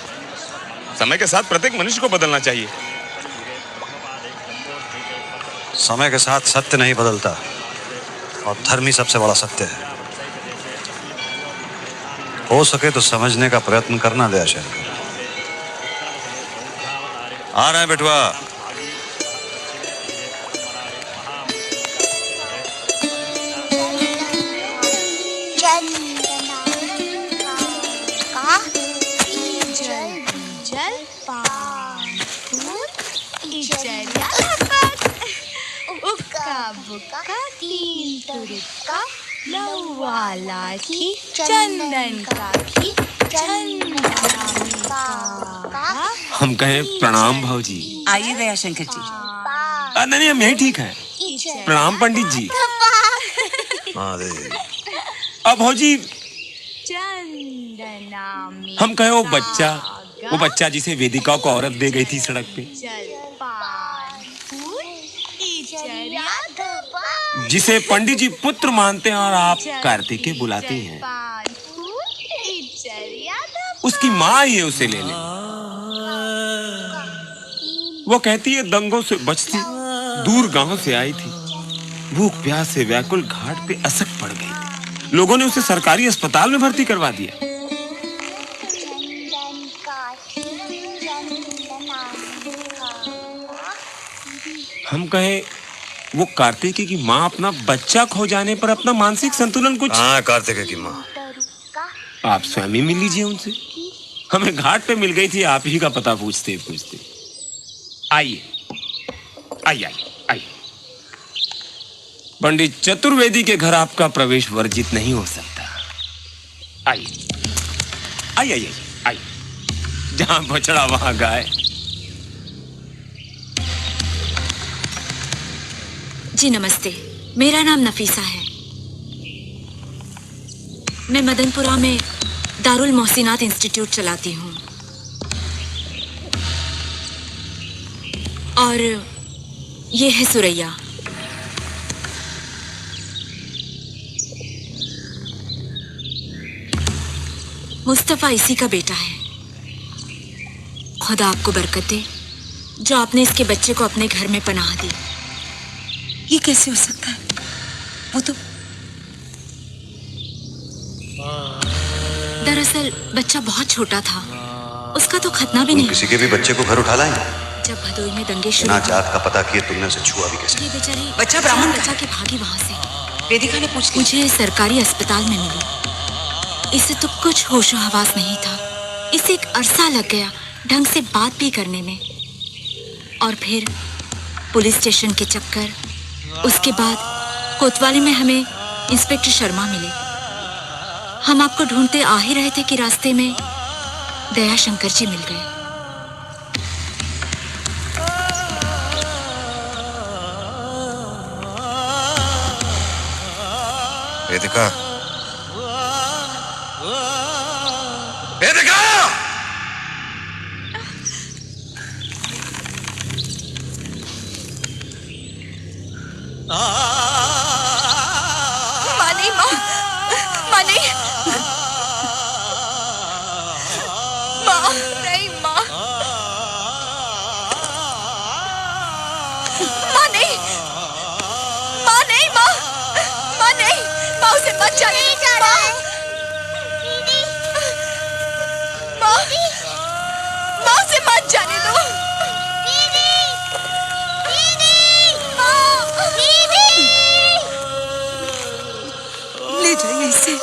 समय के साथ प्रत्येक मनुष्य को बदलना चाहिए। समय के साथ सत्य नहीं बदलता और धर्म ही सबसे बड़ा सत्य है। हो सके तो समझने का प्रयत्न करना दयाशंकर। आ रहे हैं बेटवा। चंदन का भी हम कहें प्रणाम भाऊजी। आइए दयाशंकर जी। नहीं, हम यही ठीक है। प्रणाम पंडित जी। अब भाऊजी, हम कहे वो बच्चा जिसे वेदिका को औरत दे गई थी सड़क पे, जिसे पंडित जी पुत्र मानते हैं और आप कार्तिकेय बुलाते हैं, उसकी माँ ही है, उसे ले ले। वो कहती है दंगों से बचती दूर गांव से आई थी, भूख प्यास से व्याकुल घाट पे असक पड़ गई थी। लोगों ने उसे सरकारी अस्पताल में भर्ती करवा दिया। हम कहें वो कार्तिकेय की माँ अपना बच्चा खो जाने पर अपना मानसिक संतुलन कुछ। हाँ, कार्तिकेय की माँ। आप स्वयं ही मिल लीजिए उनसे। हमें घाट पे मिल गई थी, आप ही का पता पूछते पूछते। आइए आइए आइए आइए। पंडित चतुर्वेदी के घर आपका प्रवेश वर्जित नहीं हो सकता। आइए आइए आइए आइए। जहां बछड़ा वहां गाय। जी नमस्ते, मेरा नाम नफीसा है। मैं मदनपुरा में दारुल मोहसिनात इंस्टीट्यूट चलाती हूँ और ये है सुरैया। मुस्तफा इसी का बेटा है। खुदा आपको बरकत दे जो आपने इसके बच्चे को अपने घर में पनाह दी। ये कैसे हो सकता है? वो तो दरअसल बच्चा बहुत छोटा था, उसका तो खतना भी नहीं। किसी के भी बच्चे को घर उठा लाएं? जब भदोई में दंगे शुरू ना जात का पता किए तुमने उसे छुआ भी कैसे? ये बेचारी बच्चा ब्राह्मण बचा के भागी वहां से। वेदिका ने पूछ मुझे सरकारी अस्पताल में मिली। इसे तो कुछ होशो हवास नहीं था। इसे एक अरसा लग गया ढंग से बात भी करने में, और फिर पुलिस स्टेशन के चक्कर। उसके बाद कोतवाली में हमें इंस्पेक्टर शर्मा मिले। हम आपको ढूंढते आ ही रहे थे कि रास्ते में दयाशंकर जी मिल गए। वेदिका, वेदिका! माँ नहीं, माँ, माँ नहीं, माँ नहीं, माँ, माँ नहीं, माँ नहीं, माँ, माँ नहीं, माँ उसे मत जाने दो, माँ, माँ उसे मत जाने दो। ले जाइए इसे।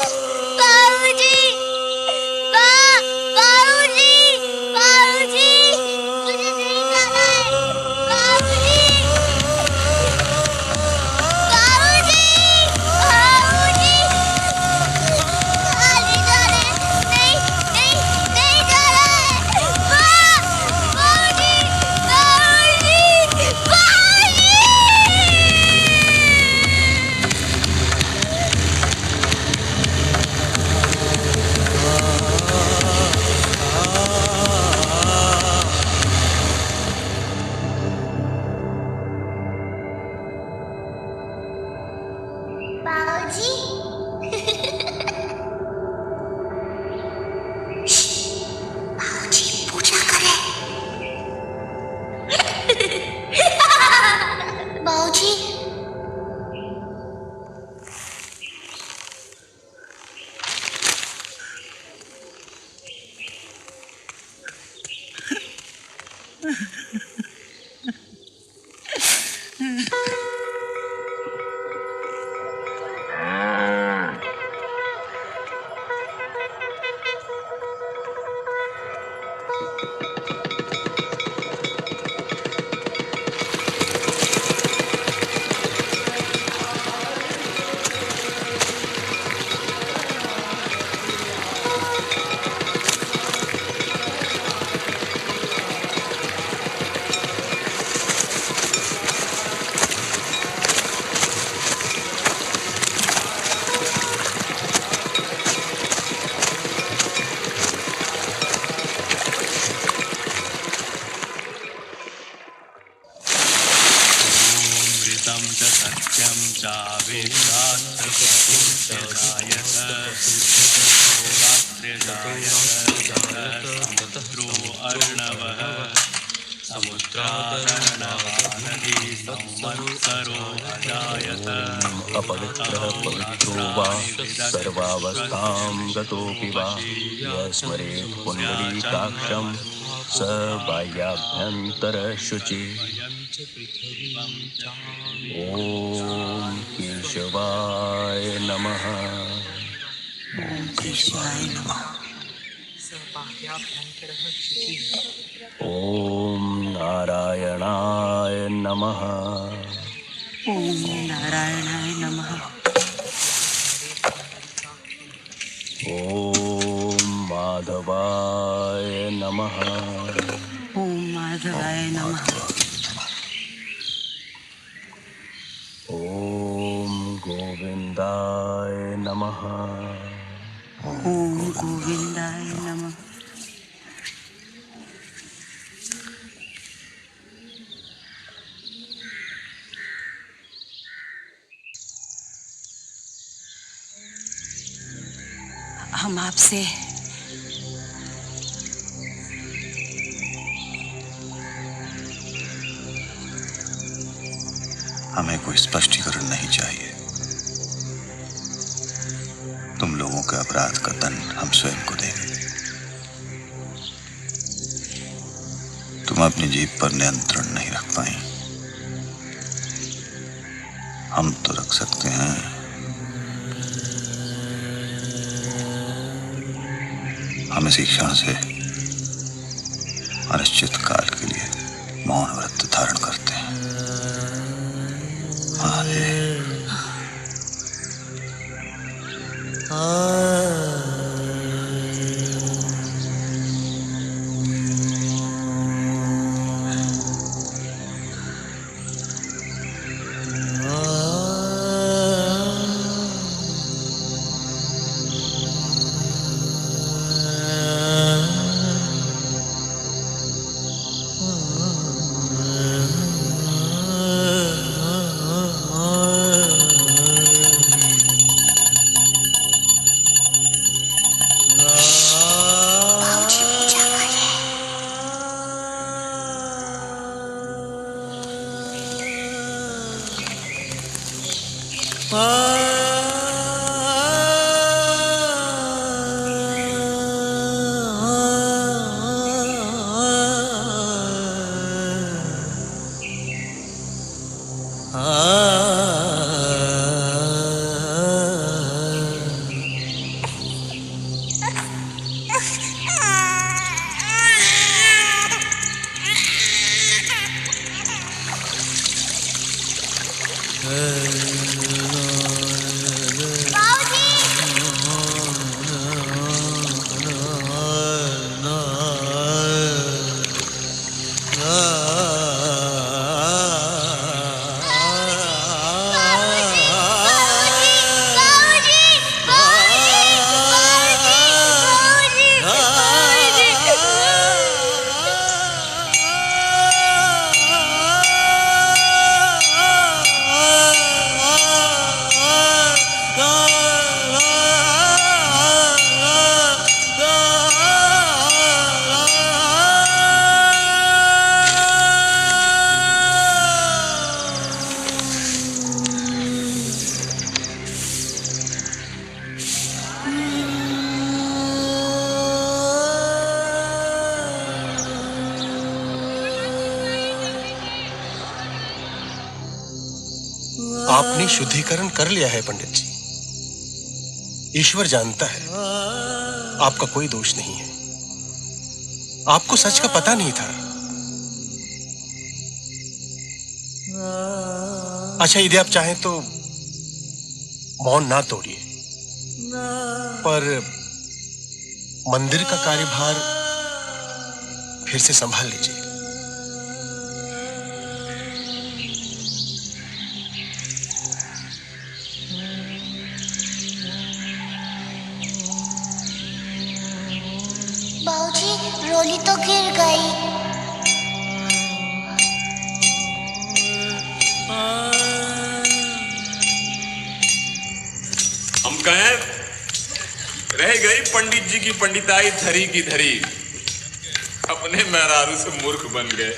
अपवित्रः पवित्रो वा सर्वावस्थां गतोऽपि वा यस्मरेत् पुण्डरीकाक्षं स बाह्याभ्यन्तरशुचि। ॐ केशवाय नमः। ॐ केशवाय नमः। ॐ नारायणाय नमः। ॐ नारायणाय नमः। ॐ माधवाय नमः। ॐ माधवाय नमः। ॐ गोविन्दाय नमः। ॐ गोविन्दाय नमः। हम आपसे हमें कोई स्पष्टीकरण नहीं चाहिए। तुम लोगों के अपराध का दंड हम स्वयं को देंगे। तुम अपनी जीभ पर नियंत्रण नहीं रख पाई, हम तो रख सकते हैं। हम इसी क्षण से अनिश्चित काल के लिए मौन व्रत धारण करते हैं। आपने शुद्धिकरण कर लिया है पंडित जी। ईश्वर जानता है आपका कोई दोष नहीं है। आपको सच का पता नहीं था। अच्छा, यदि आप चाहें तो मौन ना तोड़िए, पर मंदिर का कार्यभार फिर से संभाल लीजिए। बाबूजी, रोली तो गिर गई। कहें रह गई पंडित जी की पंडिताई धरी की धरी, अपने मेहरारू से मूर्ख बन गए।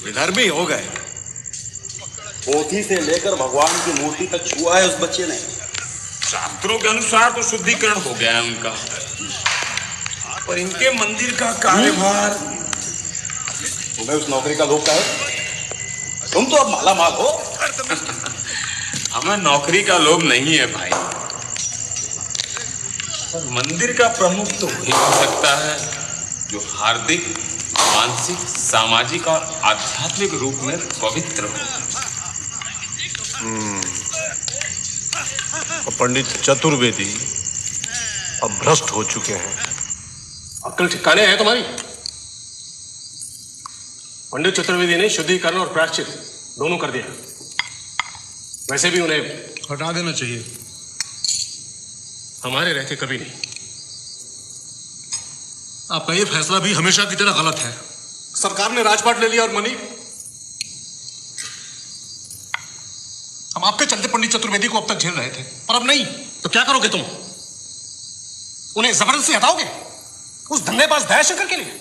विधर्मी हो गए। पोथी से लेकर भगवान की मूर्ति तक छुआ है उस बच्चे ने। शास्त्रों के अनुसार तो शुद्धिकरण हो गया है उनका, पर इनके मंदिर का कार्यभार। तुम्हें उस नौकरी का लोभ का है? तुम तो अब माला माल हो। हमें नौकरी का लोभ नहीं है भाई, पर मंदिर का प्रमुख तो वही हो सकता है जो हार्दिक, मानसिक, सामाजिक और आध्यात्मिक रूप में पवित्र हो। पंडित चतुर्वेदी अब भ्रष्ट हो चुके हैं। अक्ल ठिकाने है तुम्हारी? पंडित चतुर्वेदी ने शुद्धिकरण और प्रायश्चित दोनों कर दिया। वैसे भी उन्हें हटा देना चाहिए। हमारे रहते कभी नहीं। आपका ये फैसला भी हमेशा की तरह गलत है। सरकार ने राजपाट ले लिया और मनी। हम आपके चलते पंडित चतुर्वेदी को अब तक झेल रहे थे, पर अब नहीं। तो क्या करोगे तुम? उन्हें जबरदस्ती हटाओगे उस धंधेबाज दयाशंकर के लिए?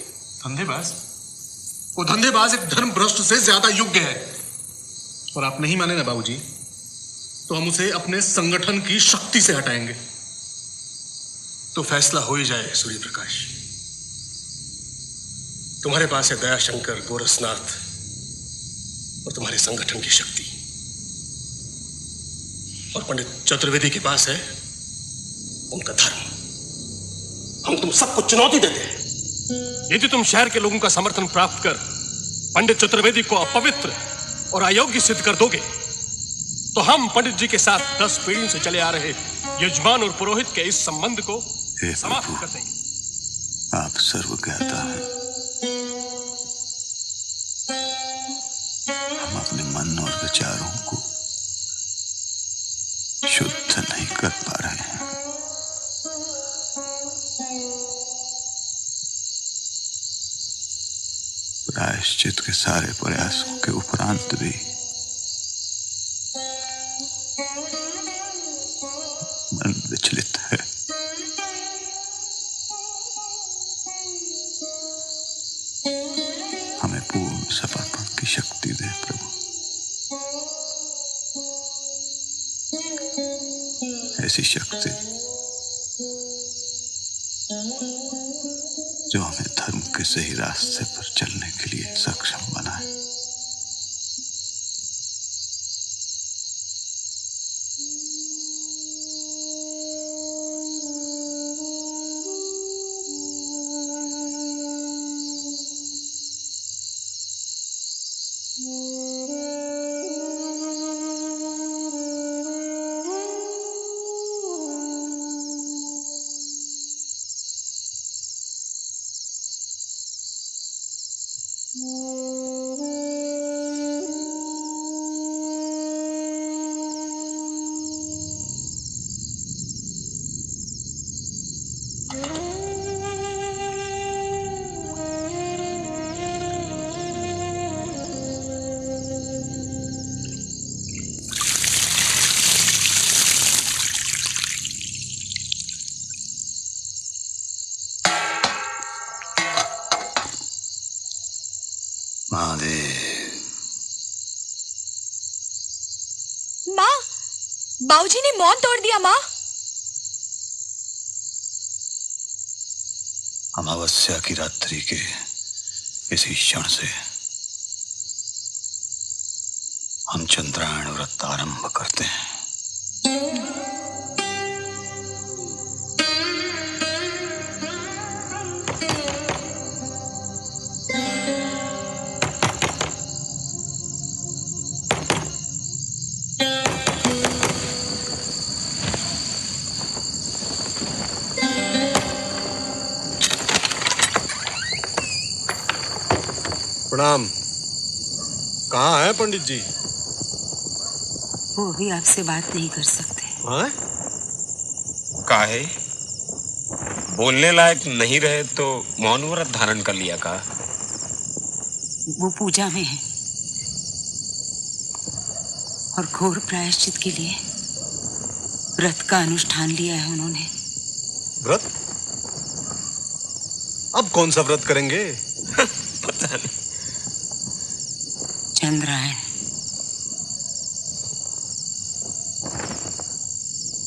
धंधेबाज? वो धंधेबाज एक धर्म भ्रष्ट से ज्यादा योग्य है। और आप नहीं माने ना बाबूजी, तो हम उसे अपने संगठन की शक्ति से हटाएंगे। तो फैसला हो ही जाए सूर्य प्रकाश। तुम्हारे पास है दयाशंकर, गोरखनाथ और तुम्हारे संगठन की शक्ति, और पंडित चतुर्वेदी के पास है उनका धर्म। हम तुम सबको चुनौती देते हैं, यदि तुम शहर के लोगों का समर्थन प्राप्त कर पंडित चतुर्वेदी को अपवित्र और अयोग्य सिद्ध कर दोगे, तो हम पंडित जी के साथ 10 पीढ़ियों से चले आ रहे यजमान और पुरोहित के इस संबंध को समाप्त कर देंगे। आप सर्वज्ञाता हैं। हम अपने मन और विचारों को शुद्ध नहीं कर पा रहे हैं। प्रायश्चित के सारे प्रयासों के उपरांत भी मन विचलित है। हमें पूर्ण समर्पण की शक्ति दे प्रभु। ऐसी शक्ति जो हमें धर्म के सही रास्ते पर चलने के लिए सक्षम बनाए। माँ, बाबूजी ने मौन तोड़ दिया। माँ, अमावस्या की रात्रि के इसी क्षण से हम चंद्रायण व्रत आरंभ करते हैं। प्रणाम। कहाँ है पंडित जी? वो भी आपसे बात नहीं कर सकते। हाँ? काहे? बोलने लायक नहीं रहे तो मौन व्रत धारण कर लिया का? वो पूजा में है और घोर प्रायश्चित के लिए व्रत का अनुष्ठान लिया है उन्होंने। व्रत? अब कौन सा व्रत करेंगे? पता नहीं। चंद्रायण।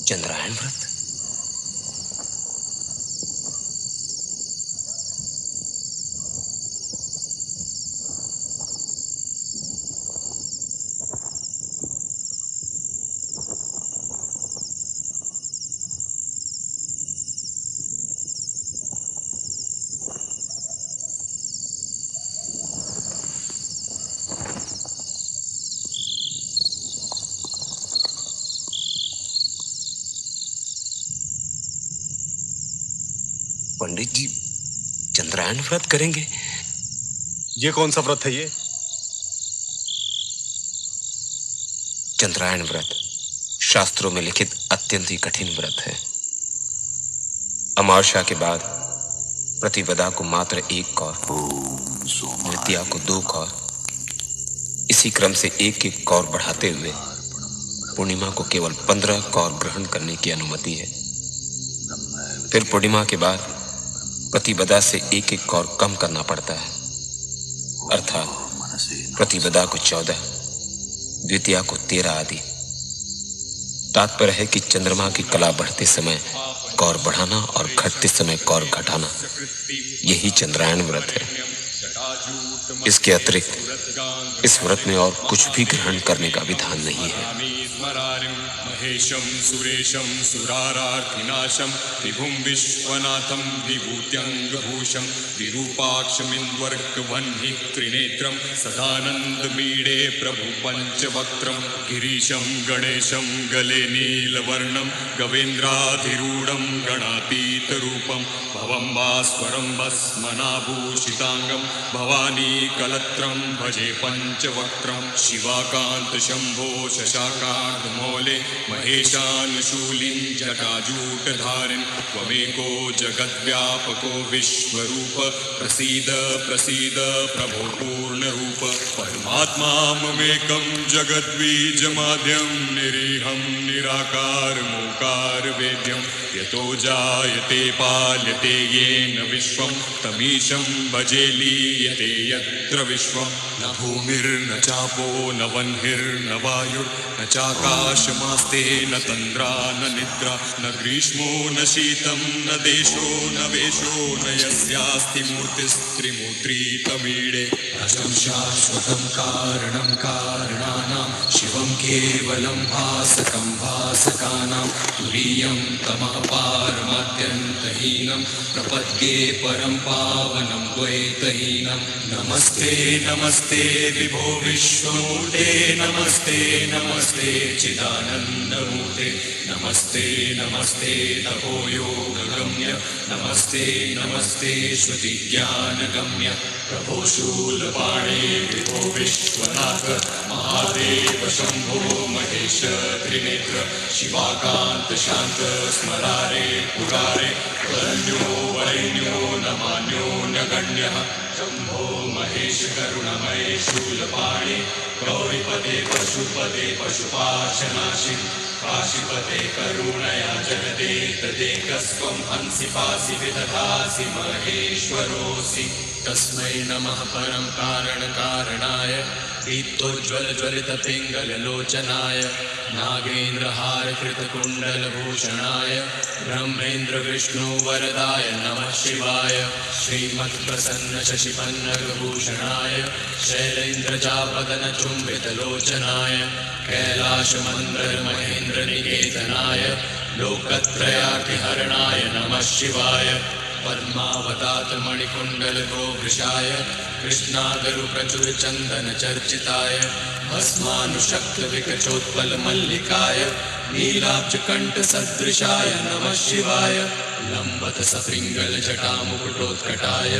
चंद्रायण व्रत? पंडित जी चंद्रायण व्रत करेंगे? ये कौन सा व्रत है ये? चंद्रायण व्रत शास्त्रों में लिखित अत्यंत ही कठिन व्रत है। अमावस्या के बाद प्रतिपदा को मात्र 1 कौर, द्वितीया को 2 कौर, इसी क्रम से 1-1 कौर बढ़ाते हुए पूर्णिमा को केवल 15 कौर ग्रहण करने की अनुमति है। फिर पूर्णिमा के बाद प्रतिपदा से 1-1 कौर कम करना पड़ता है, अर्थात प्रतिपदा को 14, द्वितीया को 13 आदि। तात्पर्य है कि चंद्रमा की कला बढ़ते समय कौर बढ़ाना और घटते समय कौर घटाना, यही चंद्रायण व्रत है। इसके अतिरिक्त इस व्रत में और कुछ भी ग्रहण करने का विधान नहीं है। महेशं सुरेशं सुरारार्थिनाशं विभुं विश्वनाथं विभूत्यङ्गभूषं विरूपाक्षमिन्द्वर्कवह्नि त्रिनेत्रं सदानन्दमीडे प्रभु पञ्चवक्त्रं गिरीशं गणेशं गले नीलवर्णं गवेन्द्राधिरूढं गणातीतरूपं भवं भास्वरं भस्मनाभूषिताङ्गं भवानी कलत्रं भजे पञ्चवक्त्रं शिवाकान्त शम्भो शशाकार्धमौले महेशानुशूलिं जटाजूटधारिन् त्वमेको जगद्व्यापको विश्वरूप प्रसीद प्रसीद प्रभो पूर्णरूप परमात्मा ममेकं जगद्बीजमाद्यं निरीहं निराकारमोकार वेद्यं यतो जायते पाल्यते येन विश्वं तमीशं भजे लीयते यत्र विश्वं न भूमिर्न चापो न वह्निर्न वायुर्न चाकाशमास्ते न तन्द्रा न निद्रा न ग्रीष्मो न शीतं न देशो न वेशो न यस्यास्ति मूर्तिस्त्रिमूर्ति तमीडे अजं शाश्वतं कारणं कारणानां शिवं केवलं भासकं भासकानां तुरीयं तमः पारमात्यन्तहीनं प्रपद्ये परं पावनं द्वैतहीनं नमस्ते नमस्ते विभो विश्वमूर्ते नमस्ते नमस्ते चिदानन्दमूर्ते नमस्ते नमस्ते तपोयोगगम्य नमस्ते नमस्ते श्रुतिज्ञानगम्य प्रभो शूलपाणे विभो विश्वनाथ महादेव शम्भो महेश त्रिनेत्र शिवाकान्त शान्त स्मरारे पुरारे वरण्यो वरेण्यो न मान्यो न गण्यः शम्भो महेश करुणमय शूलपाणे गौरीपदे पशुपदे पशुपाशनाशि काशीपते करुणया जगदेतदेकस्त्वं हंसि पासि विदधासि महेश्वरोऽसि तस्मै नमः परं कारणकारणाय दीप्तोज्ज्वलज्वलितपिङ्गललोचनाय नागेन्द्रहारकृतकुण्डलभूषणाय ब्रह्मेन्द्र विष्णु वरदाय नमः शिवाय श्रीमत्प्रसन्न शशिपन्नगभूषणाय शैलेन्द्रजापदनचुम्बितलोचनाय कैलाशमन्दरमहेन्द्रनिकेतनाय लोकत्रयार्तिहरणाय नमः शिवाय पद्मावतातमणिकुण्डलगोवृषाय कृष्णागरुप्रचुरचन्दनचर्चिताय भस्मानुशक्तविकचोत्पलमल्लिकाय नीलाब्जकण्ठसदृशाय नमः शिवाय लम्बतसपिङ्गलजटामुकुटोत्कटाय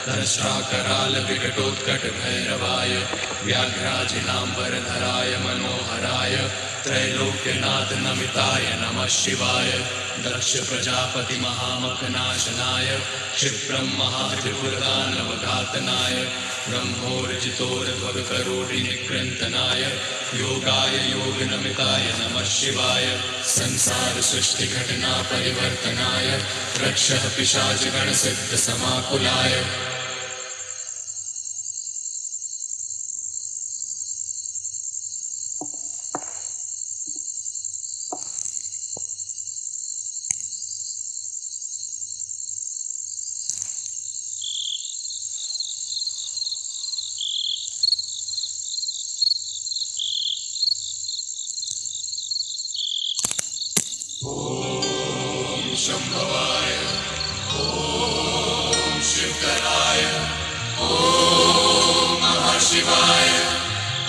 दंष्ट्राकरालविकटोत्कटभैरवाय व्याघ्राजिनाम्बरधराय मनोहराय त्रैलोक्यनाथ नमिताय नमः शिवाय दक्ष प्रजापति महामखनाशनाय क्षिप्रं महात्रिपुरदानवघातनाय ब्रह्मोर्जितोर्ध्वगकरोटिनिकृन्तनाय योगाय योगनमिताय नमः शिवाय संसार सृष्टि घटना परिवर्तनाय रक्षः पिशाचगणसिद्ध समाकुलाय शंभवाय ओम शिवकराय ओम महाशिवाय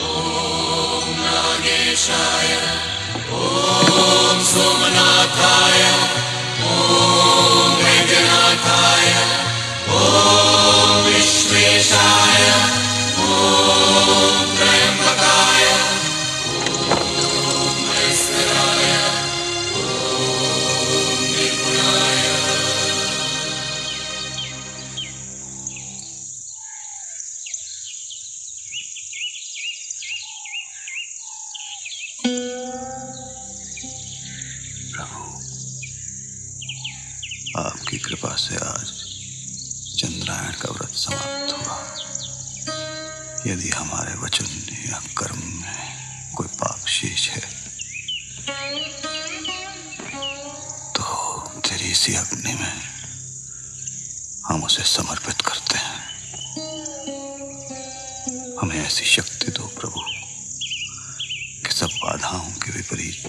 ओम नागेशाय ओम सोमनाथाय ओम वैद्यनाथाय ओम विश्वेशाय ओम त्र्यंबकाय ओम महेश्वराय आपकी कृपा से आज चंद्रायण का व्रत समाप्त हुआ। यदि हमारे वचन या कर्म में कोई पाप शेष है तो तेरी इसी अग्नि में हम उसे समर्पित करते हैं। हमें ऐसी शक्ति दो प्रभु कि सब बाधाओं के विपरीत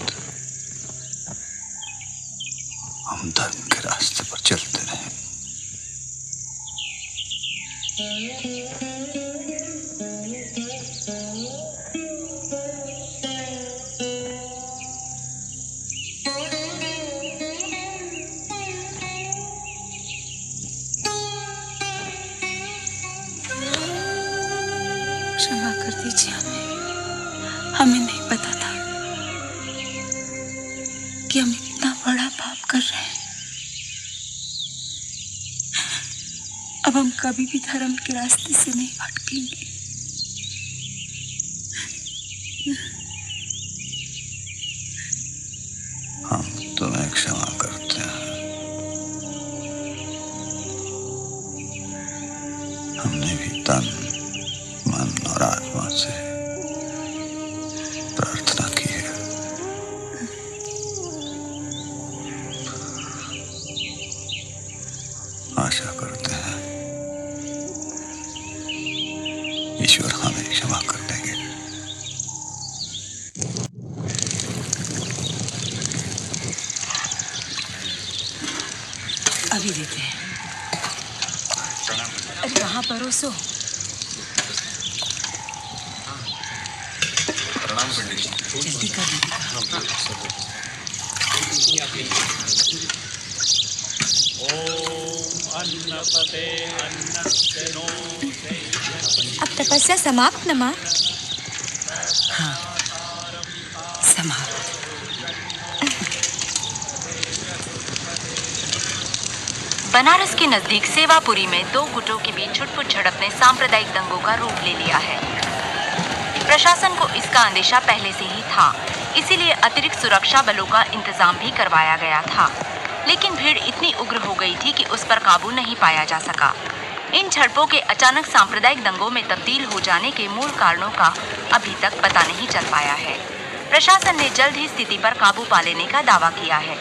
हम धर्म के रास्ते पर चलते रहें। क्षमा कर दीजिए हमें नहीं पता था कि हम इतना बड़ा पाप कर रहे हैं। अब हम कभी भी धर्म के रास्ते से नहीं भटकेंगे। हम तुम्हें क्षमा करते हैं। हमने भी तन मन और आत्मा से प्रार्थना की है। आशा करते हैं ईश्वर हमें क्षमा कर देंगे। अभी देते हैं। अरे वहां परोसो। जल्दी कर अब तपस्या समाप्त न माँ? हाँ समाप्त। बनारस के नजदीक सेवापुरी में दो गुटों के बीच छुटपुट झड़प ने सांप्रदायिक दंगों का रूप ले लिया है। प्रशासन को इसका अंदेशा पहले से ही था, इसीलिए अतिरिक्त सुरक्षा बलों का इंतजाम भी करवाया गया था। लेकिन भीड़ इतनी उग्र हो गई थी कि उस पर काबू नहीं पाया जा सका। इन झड़पों के अचानक सांप्रदायिक दंगों में तब्दील हो जाने के मूल कारणों का अभी तक पता नहीं चल पाया है। प्रशासन ने जल्द ही स्थिति पर काबू पा लेने का दावा किया है।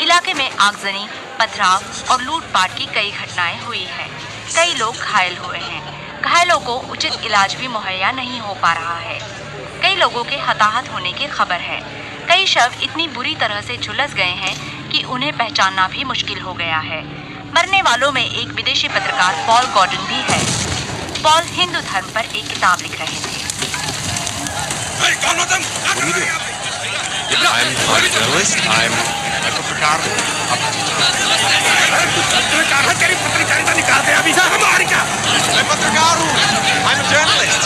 इलाके में आगजनी, पथराव और लूटपाट की कई घटनाएं हुई हैं। कई लोग घायल हुए हैं। घायलों को उचित इलाज भी मुहैया नहीं हो पा रहा है। कई लोगों के हताहत होने की खबर है। कई शव इतनी बुरी तरह से झुलस गए हैं कि उन्हें पहचानना भी मुश्किल हो गया है। मरने वालों में एक विदेशी पत्रकार पॉल गॉर्डन भी है। पॉल हिंदू धर्म पर एक किताब लिख रहे थे। I'm not a journalist. I'm a पत्रकार हूँ। पत्रकार है, तेरी पत्रकारिता निकाल दे अभी से हमारी क्या? मैं पत्रकार हूँ। I'm a journalist.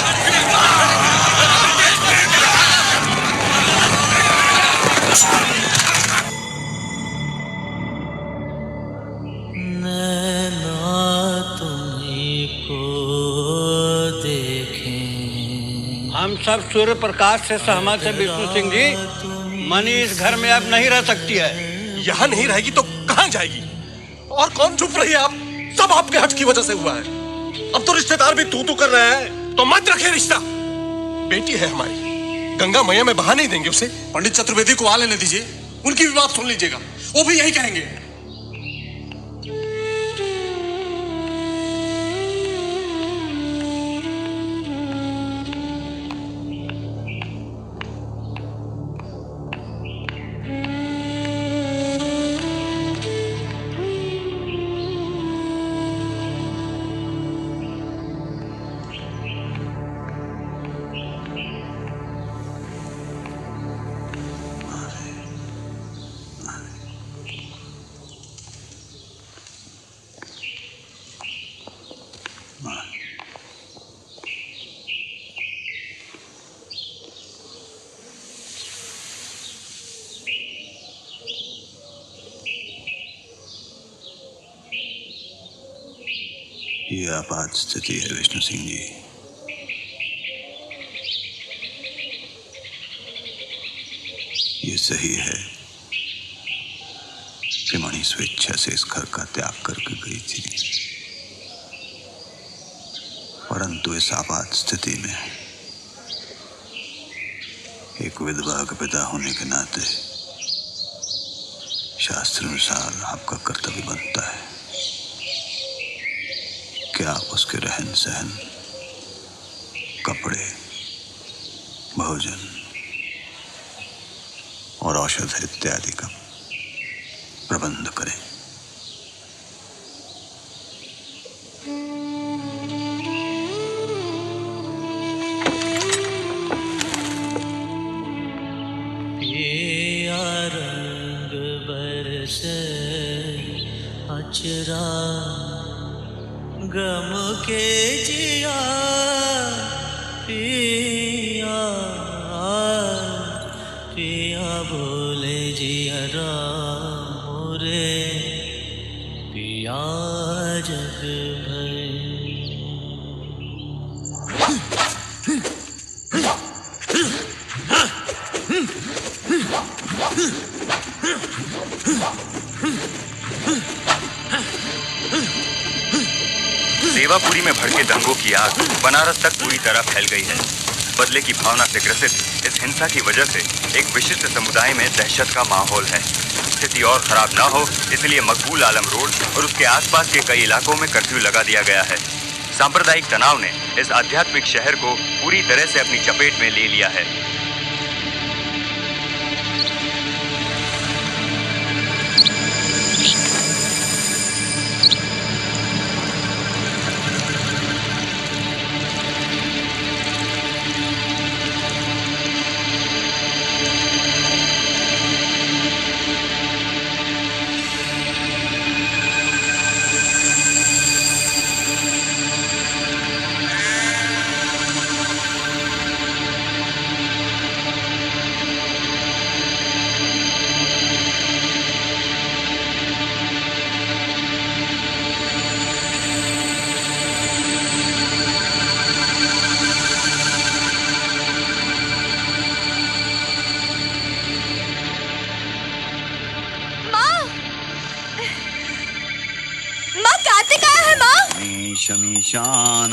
सब सूर्य प्रकाश से सहमत है विष्णु सिंह जी। मनी इस घर में अब नहीं रह सकती है। यहाँ नहीं रहेगी तो कहाँ जाएगी? और कौन चुप रही है आप? सब आपके हट की वजह से हुआ है। अब तो रिश्तेदार भी तू कर रहे हैं, तो मत रखे रिश्ता। बेटी है हमारी, गंगा मैया में बहा नहीं देंगे उसे। पंडित चतुर्वेदी को आ लेने दीजिए, उनकी भी बात सुन लीजिएगा, वो भी यही कहेंगे। ये आपात स्थिति है विष्णु सिंह जी। ये सही है कि मणि स्वेच्छा से इस घर का त्याग करके गई थी, परंतु इस आपात स्थिति में एक विधवा का पिता होने के नाते शास्त्र अनुसार आपका कर्तव्य बनता है कि आप उसके रहन सहन, कपड़े, भोजन और औषध इत्यादि का प्रबंध करें। पिया रंग बरसे अचरा गम के जिया पिया पिया बोले जिया मोरे पिया जग सेवापुरी में भड़के दंगों की आग बनारस तक पूरी तरह फैल गई है। बदले की भावना से ग्रसित इस हिंसा की वजह से एक विशिष्ट समुदाय में दहशत का माहौल है। स्थिति और खराब ना हो इसलिए मकबूल आलम रोड और उसके आसपास के कई इलाकों में कर्फ्यू लगा दिया गया है। सांप्रदायिक तनाव ने इस आध्यात्मिक शहर को पूरी तरह से अपनी चपेट में ले लिया है। शमीशान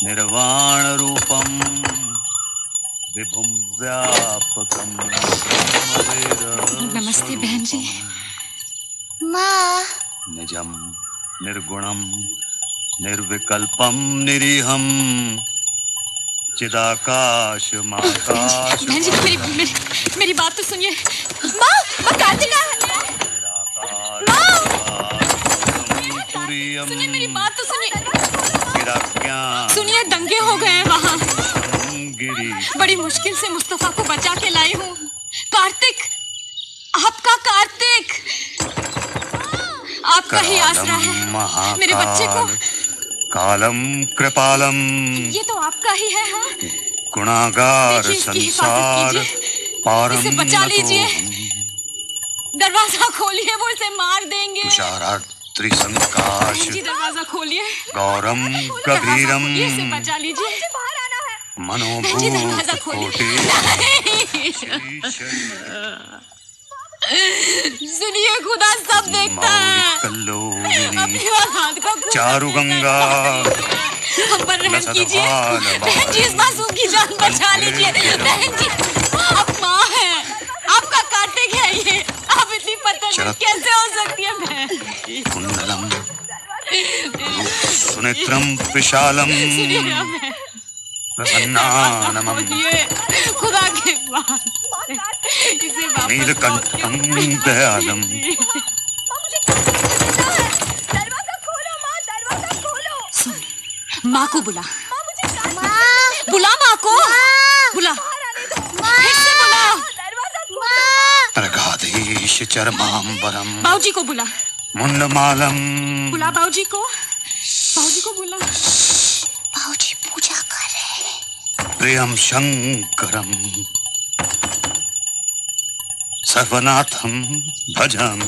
निर्वाण रूपम विभुम व्यापकम। नमस्ते बहन जी। माँ। निजम निर्गुणम निर्विकल्पम निरीहम चिदाकाश माकाश। बहन जी मेरी बात तो सुनिए। माँ कार्तिका है। सुनिए मेरी बात तो सुनिए दंगे हो गए हैं वहाँ। बड़ी मुश्किल से मुस्तफा को बचा के लाई हूँ। कार्तिक, आपका कार्तिक, आपका ही आसरा है मेरे बच्चे को। कालम कृपालम, ये तो आपका ही है। हाँ गुणागार संसार पारम, इसे बचा लीजिए। दरवाजा खोलिए, वो इसे मार देंगे। त्रिसंकाश जी दरवाजा खोलिए। गौरम गभीरम, इसे बचा लीजिए। बाहर आना है। दरवाजा खोलिए। सुनिए, खुदा सब देखता है। अपनी औलाद को चारु गंगा हम पर रहम कीजिए। बहन जी, इस मासूम की जान बचा लीजिए। बहन जी, आप माँ हैं, आपका कार्तिक है ये। आप इतनी पत्थर कैसे हो सकती है बहन? कुंडलम सुनेत्रम विशालम प्रसन्नानमम खुदा के पास इसे वापस नीलकंठम दयालम। सुन, माँ को बुला। बुला माँ को। बुला, फिर से बुला। अर्घाधीश चरमांबरम बाबूजी को बुला। मुंडमालम बुला बाबूजी को। बाबूजी को बुला। बाबूजी पूजा कर रहे हैं। प्रियम शंकरम सर्वनाथम भजम।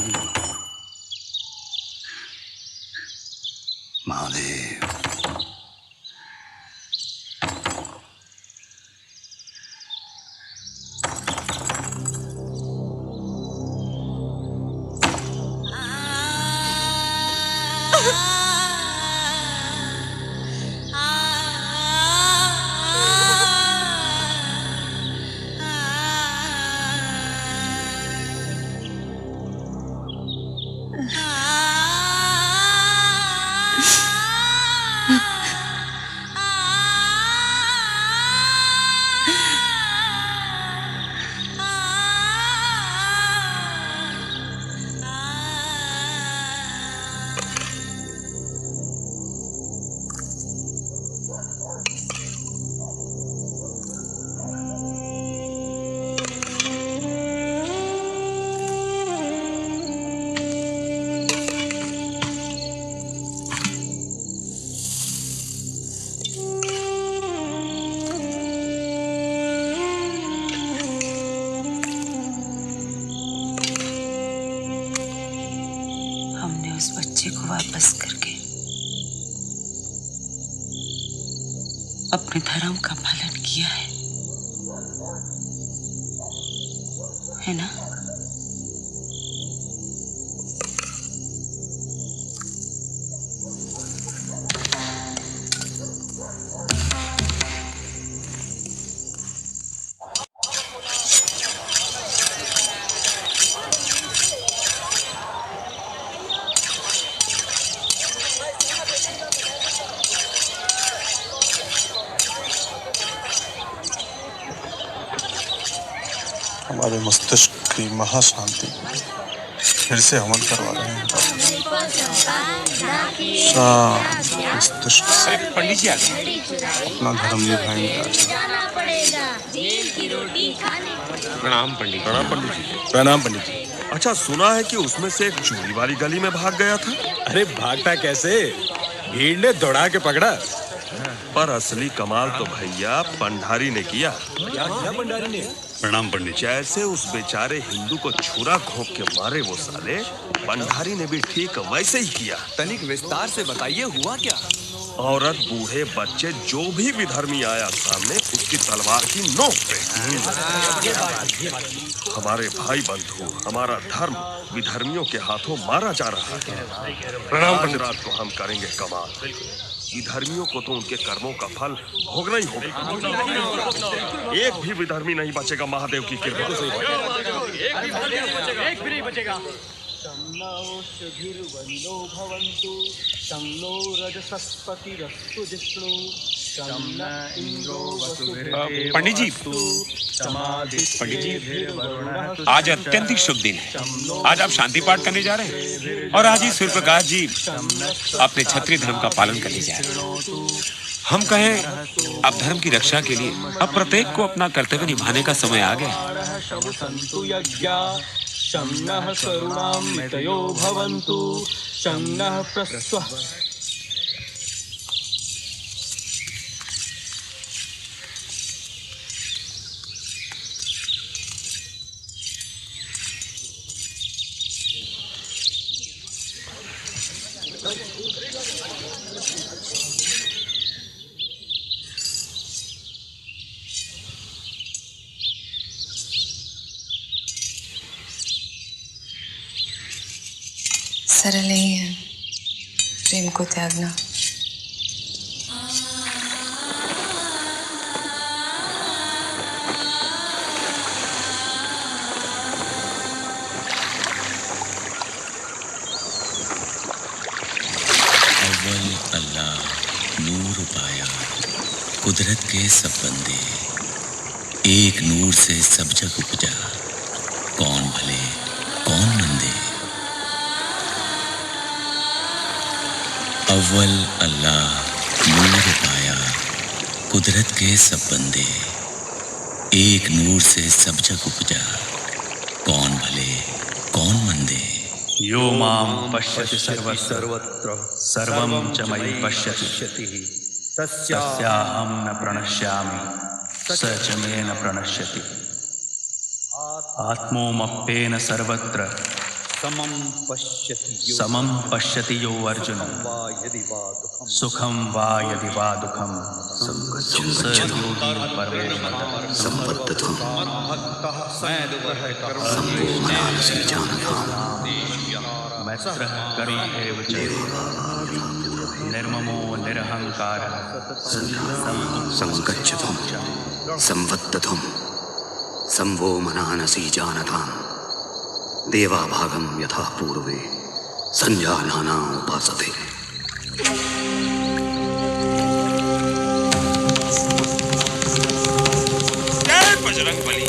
महादेव उस बच्चे को वापस करके अपने धर्म का पालन किया है ना? हमारे मस्तिष्क की महाशांति फिर से हवन करवा रहे हैं। मस्तिष्क से पंडित जी आ गए। अपना धर्म निभाएंगे आज। प्रणाम पंडित। प्रणाम पंडित जी। प्रणाम पंडित जी। अच्छा, सुना है कि उसमें से एक चोरी वाली गली में भाग गया था। अरे भागता कैसे, भीड़ ने दौड़ा के पकड़ा। पर असली कमाल तो भैया पंडारी ने किया। क्या किया पंडारी ने? प्रणाम पंडित। जैसे उस बेचारे हिंदू को छुरा घोंप के मारे वो साले, पंडारी ने भी ठीक वैसे ही किया। तनिक विस्तार से बताइए, हुआ क्या? औरत, बूढ़े, बच्चे, जो भी विधर्मी आया सामने, उसकी तलवार की नोक पे। हमारे भाई बंधु, हमारा धर्म विधर्मियों के हाथों मारा जा रहा है। प्रणाम पंडित। रात को हम करेंगे कमाल। विधर्मियों को तो उनके कर्मों का फल भोगना ही होगा। एक भी विधर्मी नहीं बचेगा महादेव की कृपा से। एक भी नहीं बचेगा। पंडित जी, पंडित जी, आज अत्यंत ही शुभ दिन है। आज आप शांति पाठ करने जा रहे हैं और आज ही सूर्य प्रकाश जी अपने क्षत्रिय धर्म का पालन करने जा रहे हैं। हम कहें अब धर्म की रक्षा के लिए अब प्रत्येक को अपना कर्तव्य निभाने का समय आ गया। शम्नः करुणां मितयो भवन्तु, शम्नः प्रस्वः। सरल नहीं है प्रेम को त्यागना। अव्वल अल्लाह नूर पाया, कुदरत के सब बंदे, एक नूर से सब जग उपजा, कौन भले कौन मंदे। अव्वल अल्लाह नूर पाया, कुदरत के सब बंदे, एक नूर से सब जग उपजा, कौन भले कौन मंदे। यो मां पश्यति सर्वत्र सर्वं च मयि पश्यति तस्याहं न प्रणश्यामि स च मे न प्रणश्यति। आत्मोमप्येन सर्वत्र समं पश्यति यो अर्जुन सुखं वा यदि वा दुःखं स योगी परमेश्वर संपत्तथुं मैत्रः करुण एव च निर्ममो निरहंकारः संगच्छतुं संवत्तथुं संवो मनानसि जानताम् देवाभागं यथा पूर्वे संजानाना उपासते। जय बजरंगबली।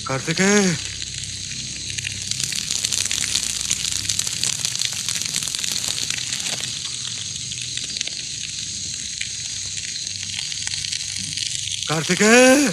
कार्तिकेय, कार्तिकेय,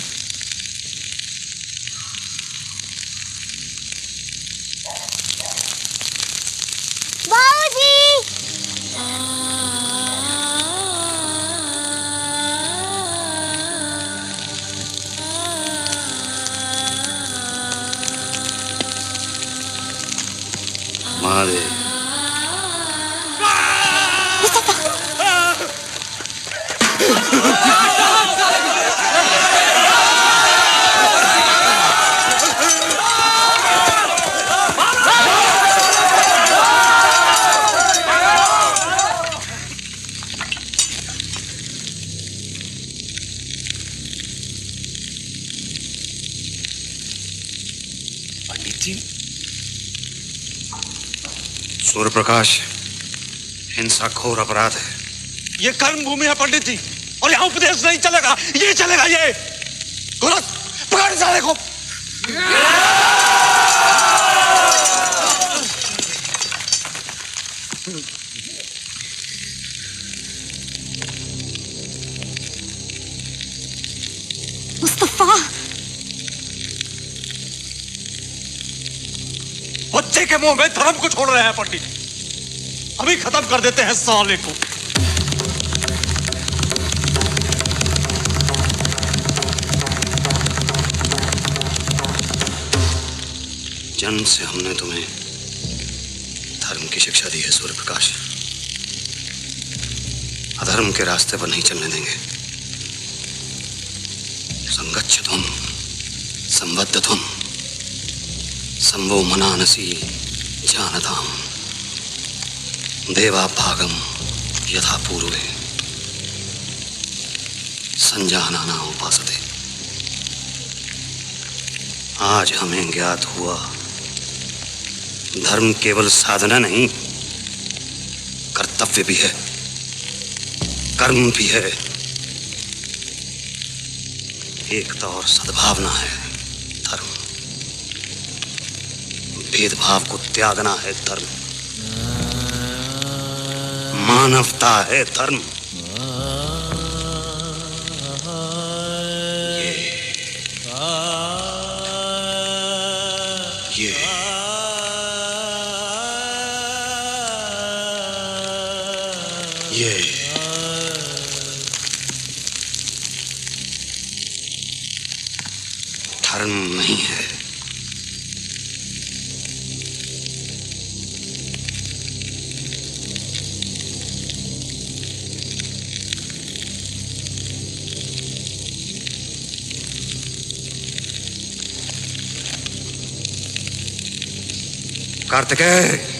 महादेव। पंडित जी, सूर्य प्रकाश, हिंसा घोर अपराध है। ये कर्म भूमि है पंडित जी, और यहाँ उपदेश नहीं चलेगा, ये चलेगा ये। गोरख, पकड़ साले को। मुस्तफा, बच्चे के मुंह में धर्म को छोड़ रहे हैं पंडित। अभी खत्म कर देते हैं साले को। जन्म से हमने तुम्हें धर्म की शिक्षा दी है सूर्य प्रकाश। अधर्म के रास्ते पर नहीं चलने देंगे। संगच्छतुम संबद्धतुम संवो मनानसी जानताम देवा भागम यथा पूर्वे संजानाना उपासते। आज हमें ज्ञात हुआ, धर्म केवल साधना नहीं, कर्तव्य भी है, कर्म भी है, एकता और सद्भावना है धर्म। भेदभाव को त्यागना है धर्म। मानवता है धर्म। ये धर्म नहीं है। कार्तिकेय,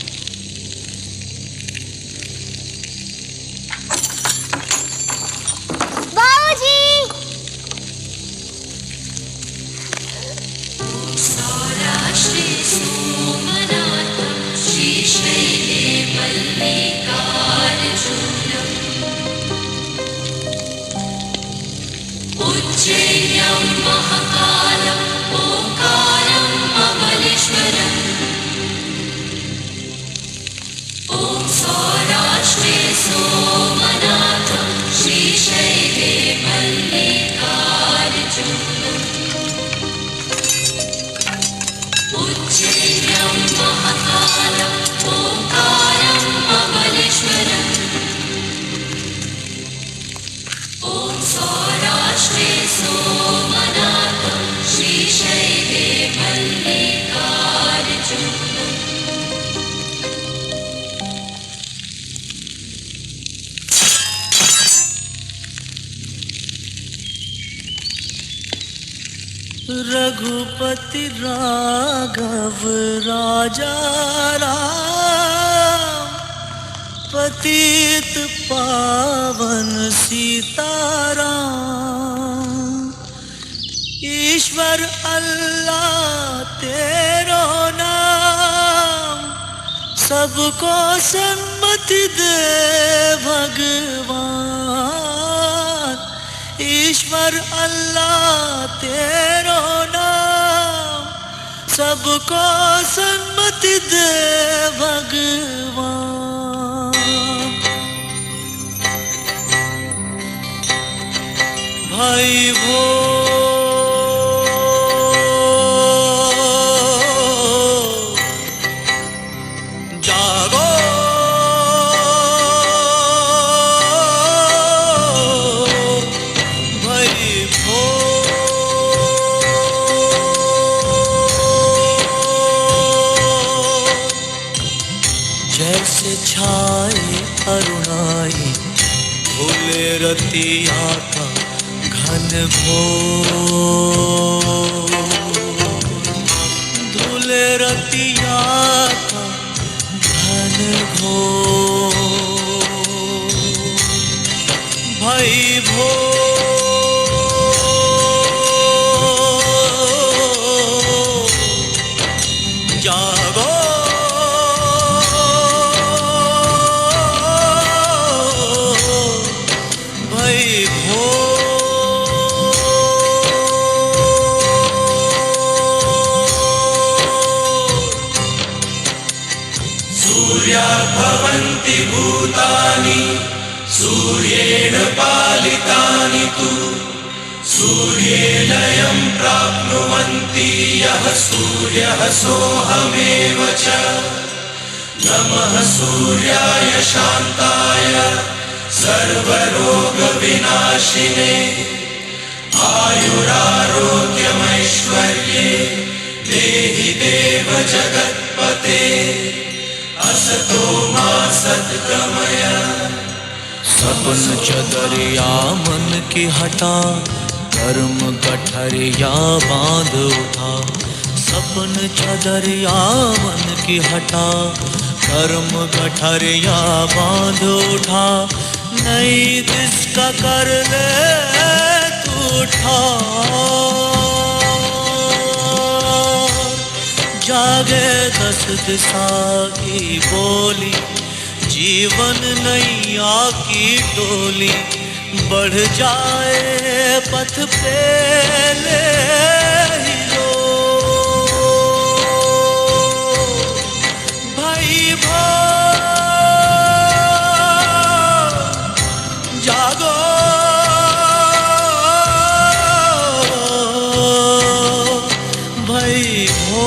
रघुपति राघव राजा राम, पतित पावन सीताराम। ईश्वर अल्लाह तेरो नाम, सबको सम्मति दे भगवान। ईश्वर अल्लाह तेरो नाम, सबको सन्मति दे भगवान। भाई वो जागो, भाई वो जैसे छाए अरुणाई भूले रतिया का घन घोर, धूले रतिया का घन घोर। भाई भो जागो, भाई भो सूर्याभवन्ति भूतानि सूर्येण पालितानि तु सूर्येणयं प्राप्नुवन्ति यः सूर्यः सोऽहमेव च। नमः सूर्याय शान्ताय सर्वरोगविनाशिने आयुरारोग्यमैश्वर्ये देहि देव जगत्पते। असतो मा सद्गमय। सपन चदरिया मन की हटा कर्म गठरिया बांध उठा। सपन चदरिया मन की हटा कर्म गठरिया बांध उठा। नई दिस का कर ले तू जागे 10 दिशा की बोली, जीवन नैया की डोली बढ़ जाए पथ पे ले ही लो। भाई भो जागो, भाई भो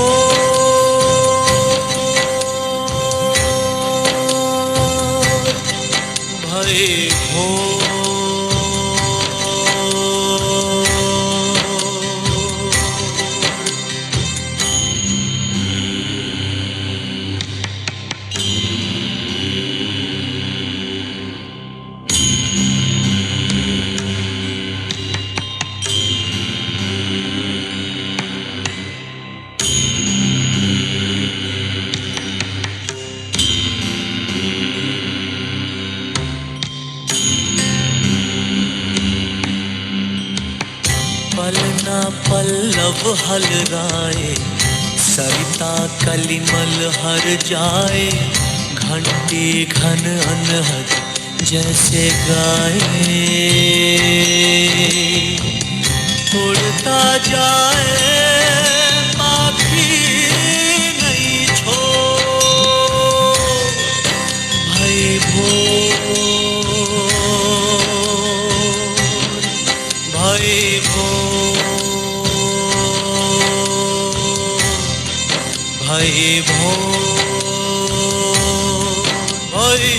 पल्लव हलराए सरिता कलिमल हर जाए। घंटी घन अनहद जैसे गाए उड़ता जाए पाखी नहीं छोड़। भाई भोर, भाई भाई भो, भाई